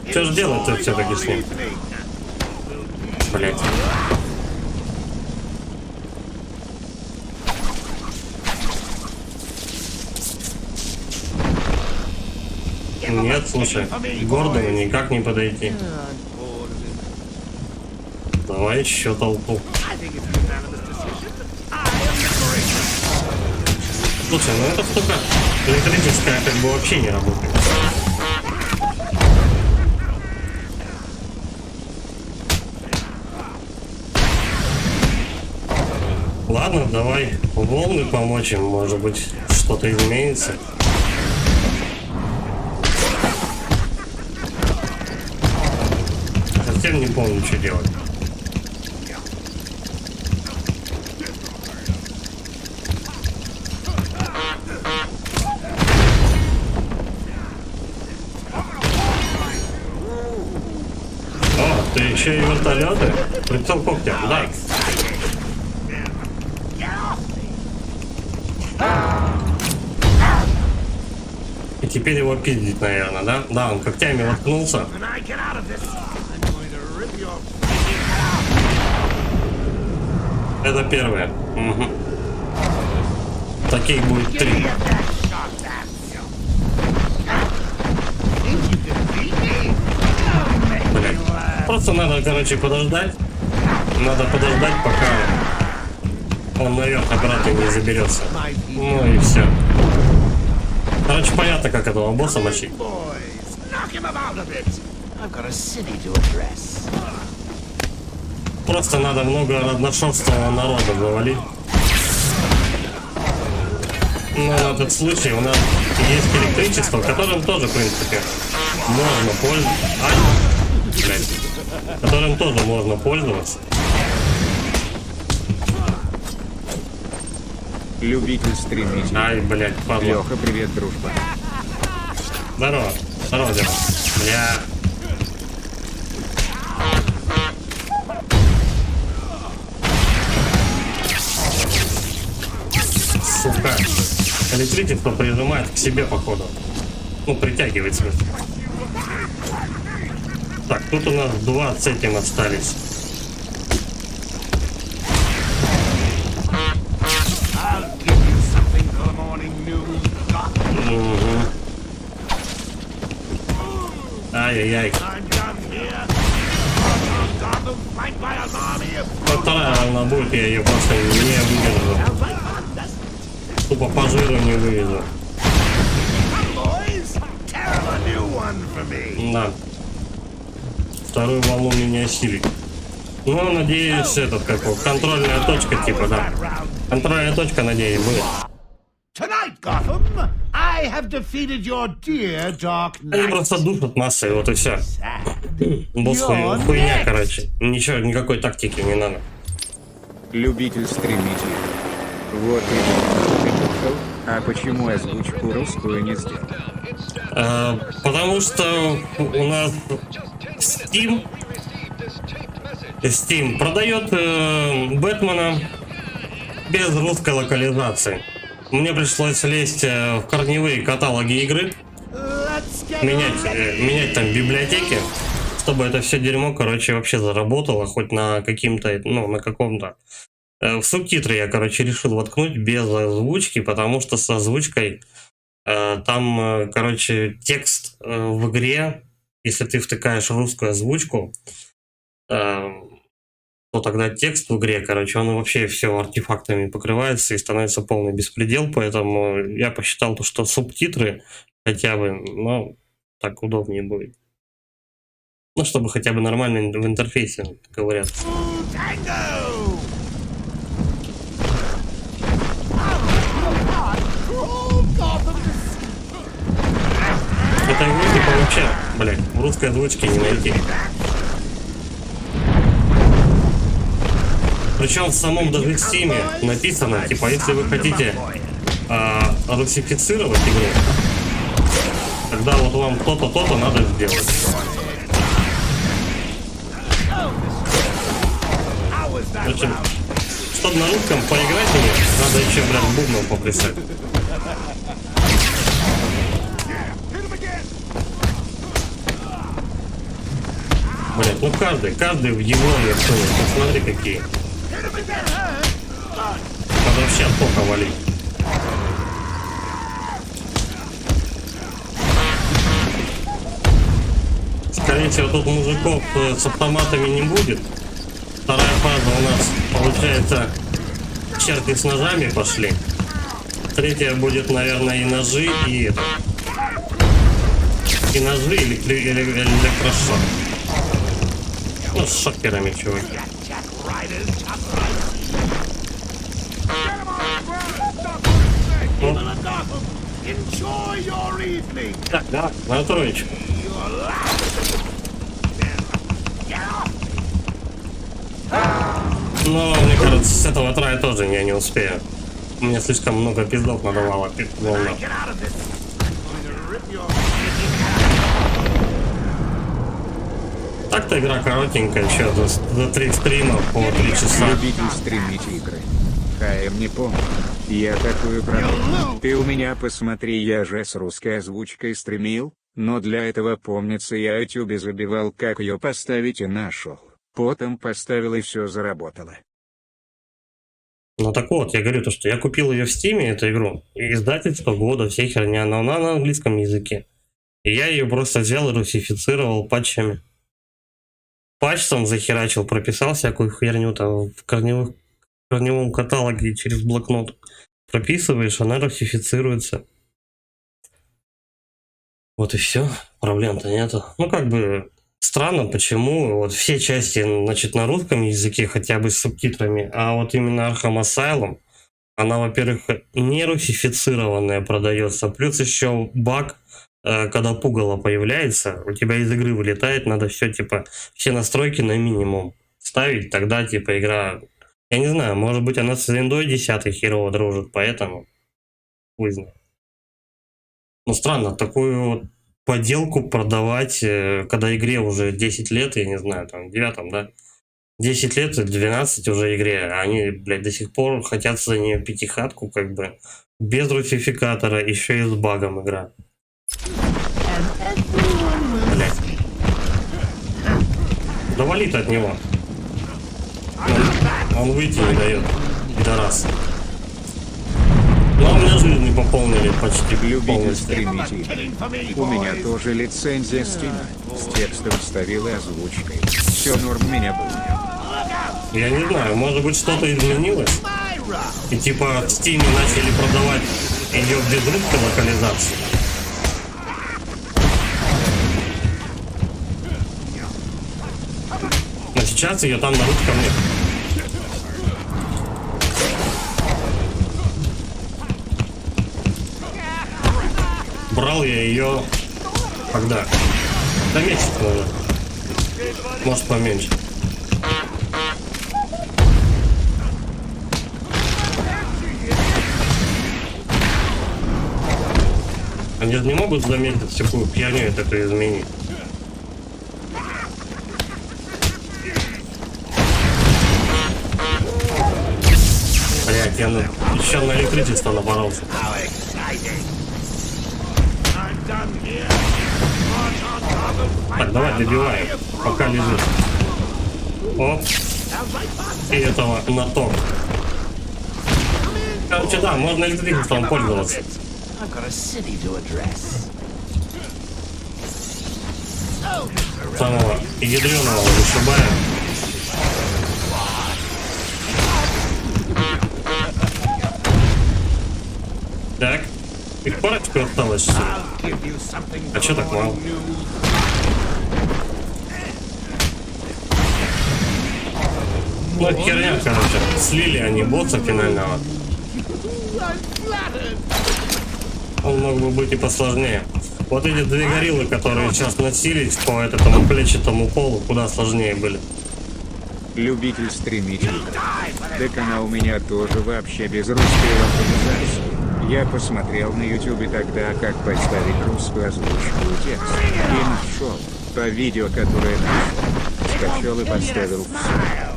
Что ж делать-то все-таки с ним? Блять. Нет, слушай, к Гордону никак не подойти. Давай еще толпу. Слушай, ну эта штука электрическая как бы вообще не работает. Ладно, давай волны помочь им, может быть, что-то изменится. Совсем не помню, что делать. О, ты еще и вертолеты? Прицел когтя, да. И теперь его пиздить, наверное, да? Да, он когтями воткнулся. Это первое. Угу. Таких будет 3. Блин. Просто надо, короче, подождать. Надо подождать, пока он наверх обратно не заберется. Ну и все. Короче, понятно, как этого босса мочить. Просто надо много разношерстного народа завалить. Но на этот случай у нас есть электричество, которым тоже, в принципе, можно пользоваться. Которым тоже можно пользоваться. Любитель стримить. Ай, блядь, падла. Леха, привет, дружба. Здорово. Здорово, Дима. Я... Сука. Электричество прижимает к себе, походу. Ну, притягивает, в смысле. Так, тут у нас 2 с этим остались. Ай-яй-яй. Вторая волна будет, я ее просто не выдержу. Тупо по жиру не вывезу. Да. Вторую волну меня осилит. Ну, надеюсь, этот, как его, контрольная точка, типа, да. Контрольная точка, надеюсь, будет. Tonight, Gotham, I have defeated your dear Dark Они Knight. просто душат массой, вот и все. Босс хуйня, короче. Ничего, никакой тактики не надо. Любитель стримить игры. Вот и ты духал. А почему озвучку русскую не сделал? Потому что у нас Steam продает Бэтмена без русской локализации. Мне пришлось лезть в корневые каталоги игры, менять там библиотеки, чтобы это все дерьмо, короче, вообще заработало, хоть на каким-то, ну, на каком-то. В субтитры я, короче, решил воткнуть без озвучки, потому что с озвучкой там, короче, текст в игре, если ты втыкаешь русскую озвучку, то тогда текст в игре, короче, он вообще все артефактами покрывается и становится полный беспредел, поэтому я посчитал, что субтитры хотя бы, ну, так удобнее будет. Ну, чтобы хотя бы нормально в интерфейсе говорят. Это игру типа вообще, блядь, в русской озвучке не найти. Причем в самом даже в Steam написано, типа, если вы хотите русифицировать игру, тогда вот вам то-то, то-то надо сделать. В общем, чтобы на русском поиграть мне, надо еще, блядь, бубном поплясать. Блядь, ну каждый в его версии, посмотри какие. Надо вообще от тока валить. Скорее всего, тут мужиков с автоматами не будет. Вторая фаза у нас, получается, черти с ножами пошли. Третья будет, наверное, и ножи, и ножи, или электрошок. Ну, с шокерами, чуваки. Ну. Так, да, на троечку. Но, мне кажется, с этого трая тоже я не успею. Мне слишком много пиздов надавало. Так-то игра коротенькая, что за 3 стрима по 3 часа. Любитель стримить игры. ХМ не помню. Я такую проблему. Ты у меня посмотри, я же с русской озвучкой стримил, но для этого, помнится, я ютубе забивал, как ее поставить, и нашел. Потом поставил, и все заработало. Ну так вот, я говорю то, что я купил ее в Стиме, эту игру, и издательство года, вся херня, но она на английском языке. И я ее просто взял и русифицировал патчами. Патч там захерачил, прописал всякую херню там в корневом каталоге через блокнот. Прописываешь, она русифицируется. Вот и все, проблем-то нету. Ну как бы странно, почему вот все части, значит, на русском языке, хотя бы с субтитрами, а вот именно Arkham Asylum, она, во-первых, не русифицированная продается, плюс еще баг, когда пугало появляется, у тебя из игры вылетает, надо все, типа, все настройки на минимум ставить, тогда, типа, игра, я не знаю, может быть, она с виндой 10 херово дружит, поэтому хуй знает. Ну, странно, такую вот поделку продавать, когда игре уже 10 лет, я не знаю, там, 9, да, 10 лет, 12 уже игре, а они, блядь, до сих пор хотят за нее пятихатку, как бы, без русификатора, еще и с багом игра. Блядь. Да валит от него. Он выйти не дает. Пидорас. Ну, а у меня жизни пополнили почти Любитель полностью. стримить игры. У меня тоже лицензия Steam. С текстом вставил и озвучкой. Все норм меня было. Я не знаю, может быть что-то изменилось? И типа в Steam начали продавать ее без русской локализации. Но сейчас ее там на русском нет. Брал я ее когда? Да месяц назад. Может поменьше. Они же не могут заметить всякую херню и это изменить. Блять, я еще на электричество напоролся. Так, давай добиваем, пока лежит. Оп. И этого на топ. Короче, да, можно электричеством пользоваться. I've got a city to address. Самого ядреного вышибаем. Так, их парочку осталось. А чё так мало? Ну, херня, короче. Слили они босса финального. Он мог бы быть и посложнее. Вот эти две гориллы, которые сейчас носились по этому плечатому полу, куда сложнее были. Любитель стримить игры. Да канал у меня тоже вообще без русской локализации. Я посмотрел на ютубе тогда, как поставить русскую озвучку текста. И нашел. По видео, которое нашел. Скачал и поставил все.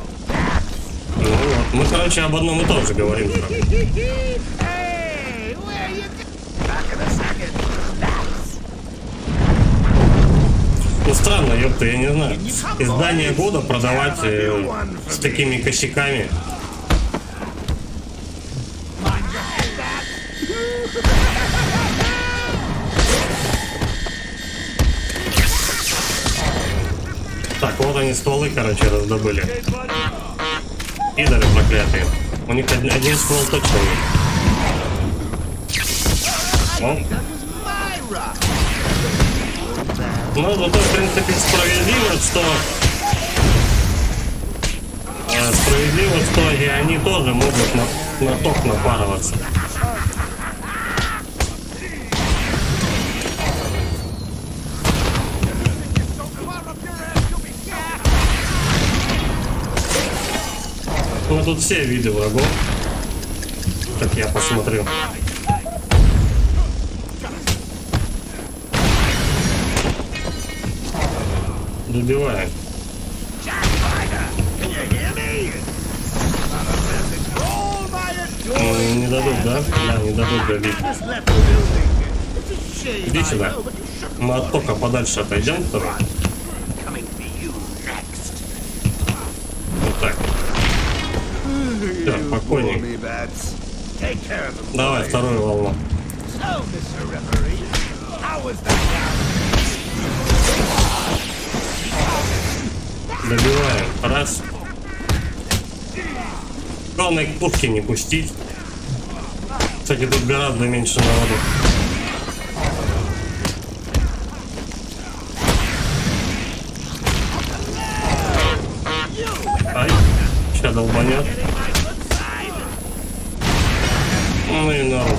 Ну вот, мы, короче, об одном и том же говорим. Ну странно, ёпта, я не знаю. Издание года продавать с такими косяками. Так, вот они стволы, короче, раздобыли. Пидоры проклятые. У них один ствол точно есть. О. Ну, зато, в принципе, справедливо, что и они тоже могут на топ напарываться. Ну, тут все виды врагов. Так я посмотрю. Добиваем. Не дадут, да? Да, не дадут добить. Иди сюда. Мы от тока подальше отойдем второй. Вот так. Все, спокойненько. Давай вторую волну. Добиваем. Раз. Главное к пушке не пустить. Кстати, тут гораздо меньше народу. Ай, сейчас долбанет. Ну и народ.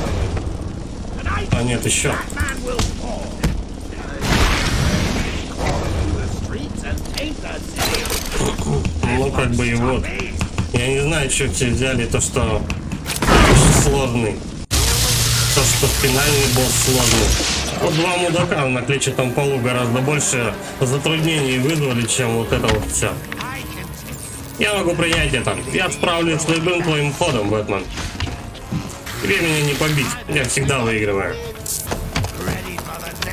А нет, еще. Ну как бы и вот. Я не знаю, что все взяли, то что сложный. То что финальный босс сложный. Вот два мудака на клетчатом полу гораздо больше затруднений вызвали, чем вот это вот все. Я могу принять это. Я справлюсь с любым твоим ходом, Бэтмен. Тебе меня не побить. Я всегда выигрываю.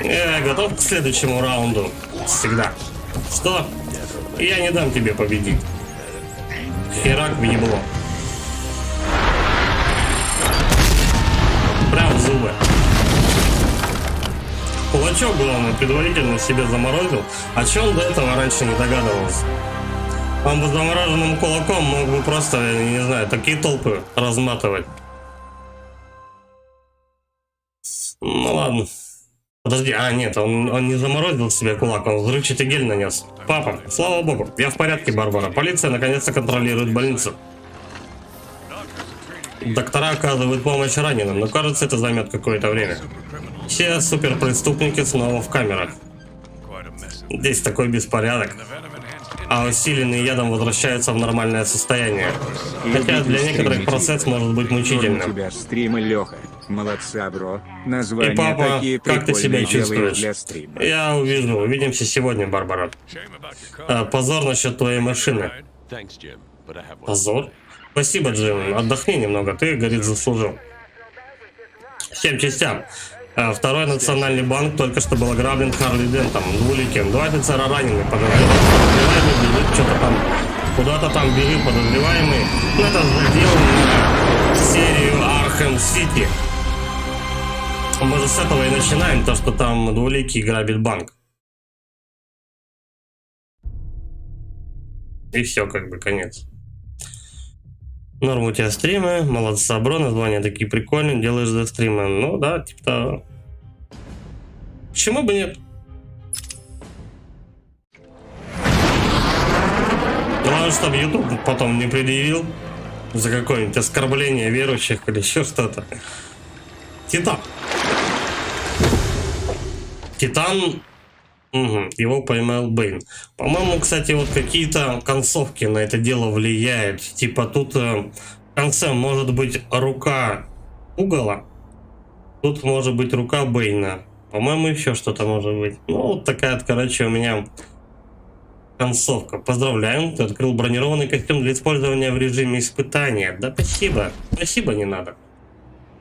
Я готов к следующему раунду. Всегда. Что? Я не дам тебе победить. Херак в ебло. Прям в зубы. Кулачок, главное, предварительно себе заморозил. А че он до этого раньше не догадывался? Он бы замороженным кулаком мог бы просто, я не знаю, такие толпы разматывать. Ну ладно. Подожди, нет, он не заморозил себе кулак, он взрывчатый гель нанес. Папа, слава богу, я в порядке, Барбара. Полиция наконец-то контролирует больницу. Доктора оказывают помощь раненым, но кажется, это займет какое-то время. Все суперпреступники снова в камерах. Здесь такой беспорядок. А усиленные ядом возвращаются в нормальное состояние. Хотя для некоторых процесс может быть мучительным. У тебя стримы, Леха. Молодца, бро. Названия И папа, такие как ты себя прикольные делаешь чувствуешь? для стрима. Я увижу. Увидимся сегодня, Барбара. Позор насчет твоей машины. Позор? Спасибо, Джим. Отдохни немного. Ты, говорит, заслужил. Всем частям. Второй национальный банк только что был ограблен Харли Дентом, двуликим. 2 офицера ранены, подозреваемый бежит что-то там, куда-то там бежит подозреваемый. Это сделано серию Архэм Сити. Может, с этого и начинаем, то, что там двуликий грабит банк. И все, как бы, конец. Норм у тебя стримы, молодца, бро, названия такие прикольные, делаешь за стримы. Ну да, типа того. Почему бы нет? Главное, чтобы YouTube потом не предъявил за какое-нибудь оскорбление верующих или еще что-то. Титан. Титан. Угу, его поймал Бэйн. По-моему, кстати, вот какие-то концовки на это дело влияют. Типа тут в конце может быть рука Угола, тут может быть рука Бэйна. По-моему, еще что-то может быть. Ну, вот такая, короче, у меня концовка. Поздравляем, ты открыл бронированный костюм для использования в режиме испытания. Да спасибо, спасибо не надо.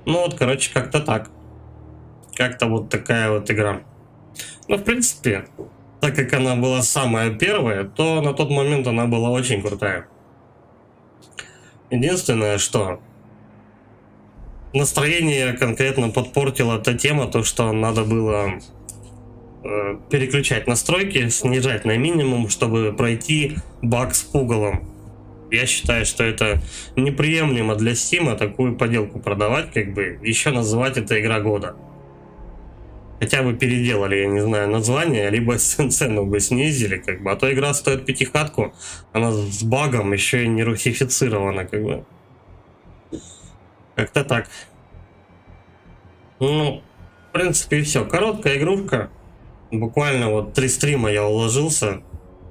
Ну вот, короче, как-то так. Как-то вот такая вот игра. Ну, в принципе, так как она была самая первая, то на тот момент она была очень крутая. Единственное, что настроение конкретно подпортила та тема, то что надо было переключать настройки, снижать на минимум, чтобы пройти баг с пугалом. Я считаю, что это неприемлемо для Steam такую поделку продавать, как бы еще называть это игра года. Хотя бы переделали, я не знаю, название, либо цену бы снизили, как бы. А то игра стоит 5-хатку, она с багом еще и не русифицирована, как бы. Как-то так. Ну, в принципе, и все. Короткая игрушка. Буквально вот 3 стрима я уложился.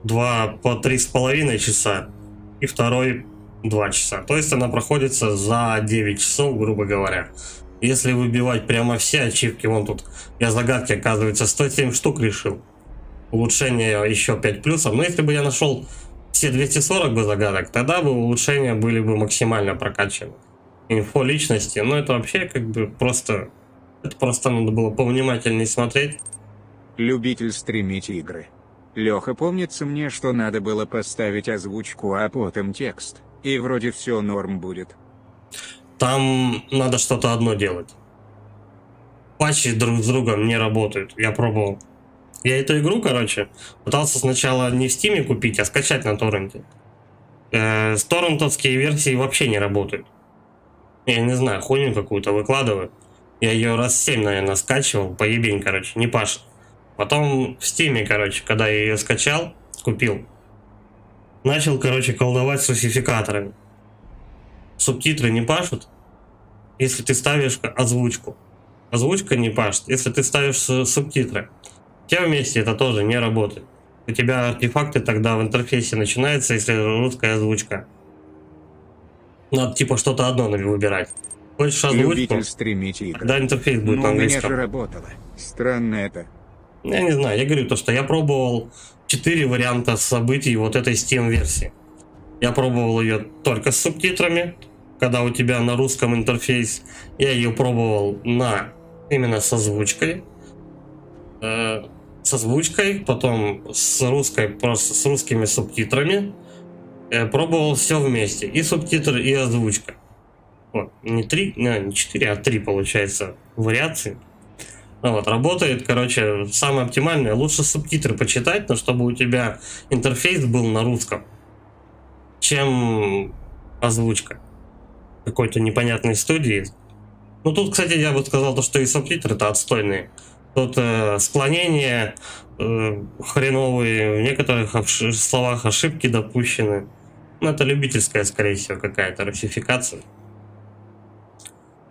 2 по 3,5 часа. И второй 2 часа. То есть она проходится за 9 часов, грубо говоря. Если выбивать прямо все ачивки, вон тут я загадки, оказывается, 107 штук решил. Улучшение еще 5 плюсов. Но если бы я нашел все 240 бы загадок, тогда бы улучшения были бы максимально прокачаны. Инфо личности, но это вообще как бы просто... Это просто надо было повнимательнее смотреть. Любитель стримить игры. Леха, помнится мне, что надо было поставить озвучку, а потом текст. И вроде все норм будет. Там надо что-то одно делать. Патчи друг с другом не работают. Я пробовал. Я эту игру, короче, пытался сначала не в Steam купить, а скачать на торренте. Торрентовские версии вообще не работают. Я не знаю, хуйню какую-то выкладываю. Я ее раз 7, наверное, скачивал. Поебень, короче, не пашет. Потом в Steam, короче, когда я ее скачал, купил. Начал, короче, колдовать с русификаторами. Субтитры не пашут, если ты ставишь озвучку. Озвучка не пашет, если ты ставишь субтитры. Все вместе это тоже не работает. У тебя артефакты тогда в интерфейсе начинаются, если русская озвучка. Надо типа что-то одно выбирать. Хочешь озвучку, Любитель стримить игры. тогда интерфейс будет на Ну, у меня английском. же работало. Странно это. Я не знаю, я говорю то, что я пробовал 4 варианта событий вот этой Steam версии. Я пробовал ее только с субтитрами, когда у тебя на русском интерфейс. Я ее пробовал именно с озвучкой. С озвучкой, потом с русской, просто с русскими субтитрами. Пробовал все вместе, и субтитры, и озвучка. Вот, не 3, не 4, а 3 получается вариации. Вот, работает, короче, самое оптимальное. Лучше субтитры почитать, но чтобы у тебя интерфейс был на русском, чем озвучка какой-то непонятной студии. Ну тут, кстати, я бы сказал, то, что и субтитры-то отстойные. Тут склонения хреновые, в некоторых словах ошибки допущены. Ну это любительская, скорее всего, какая-то русификация.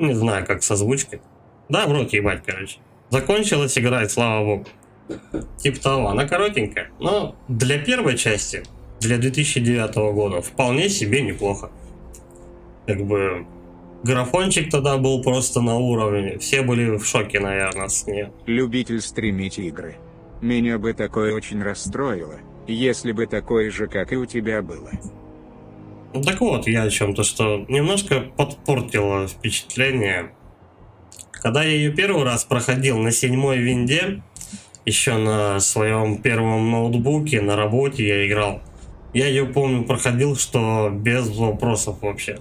Не знаю, как с озвучкой. Да, в рот ебать, короче. Закончилась играть, слава богу. Типа того, она коротенькая. Но для первой части, для 2009 года, вполне себе неплохо. Как бы графончик тогда был просто на уровне. Все были в шоке, наверное, с нее. Любитель стримить игры. Меня бы такое очень расстроило, если бы такое же, как и у тебя было. Ну, так вот, я о чем-то, что немножко подпортило впечатление. Когда я ее первый раз проходил на 7-й винде, еще на своем первом ноутбуке, на работе я играл. Я ее, помню, проходил, что без вопросов вообще.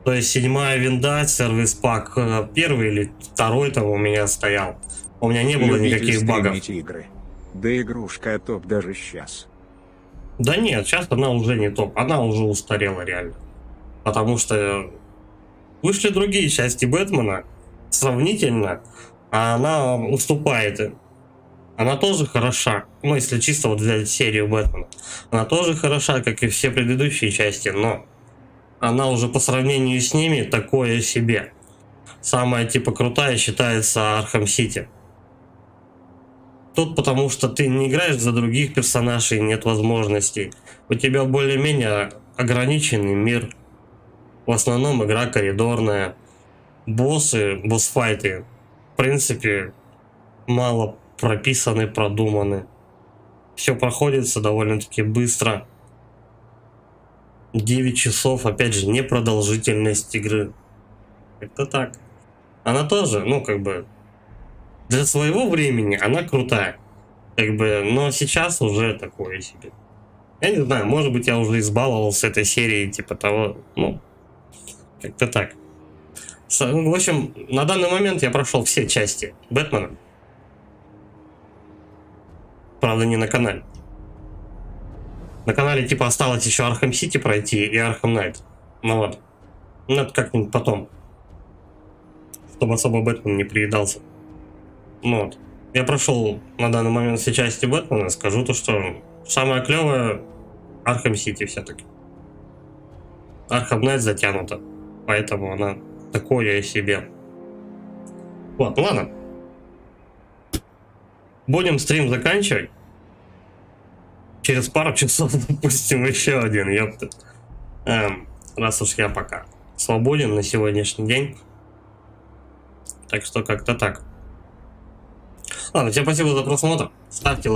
То есть 7-я винда, сервис пак 1 или 2 там у меня стоял. У меня не было Любитель никаких багов. стримить игры. Да игрушка топ даже сейчас. Да нет, сейчас она уже не топ, она уже устарела реально. Потому что вышли другие части Бэтмена, сравнительно, а она уступает им. Она тоже хороша, ну если чисто вот взять серию Бэтмена. Она тоже хороша, как и все предыдущие части, но она уже по сравнению с ними такое себе. Самая типа крутая считается Архам Сити. Тут потому что ты не играешь за других персонажей, нет возможностей. У тебя более-менее ограниченный мир. В основном игра коридорная. Боссы, босс-файты, в принципе, мало прописаны, продуманы. Все проходится довольно-таки быстро. 9 часов, опять же, не продолжительность игры. Это так. Она тоже, ну, как бы, для своего времени она крутая. Как бы, но сейчас уже такое себе. Я не знаю, может быть, я уже избаловался этой серией, типа того, ну, как-то так. В общем, на данный момент я прошел все части Бэтмена. Правда, не на канале. На канале, типа, осталось еще Архам Сити пройти и Архам Найт. Ну вот. Ну, это как-нибудь потом. Чтобы особо Бэтмен не приедался. Ну вот. Я прошел на данный момент все части Бэтмена. Скажу то, что самое клевое Архам Сити все-таки. Архам Найт затянута. Поэтому она такое себе. Вот, ладно. Будем стрим заканчивать. Через пару часов допустим еще один, ёпта. Раз уж я пока свободен на сегодняшний день. Так что как-то так. Ладно, всем спасибо за просмотр. Ставьте лайк.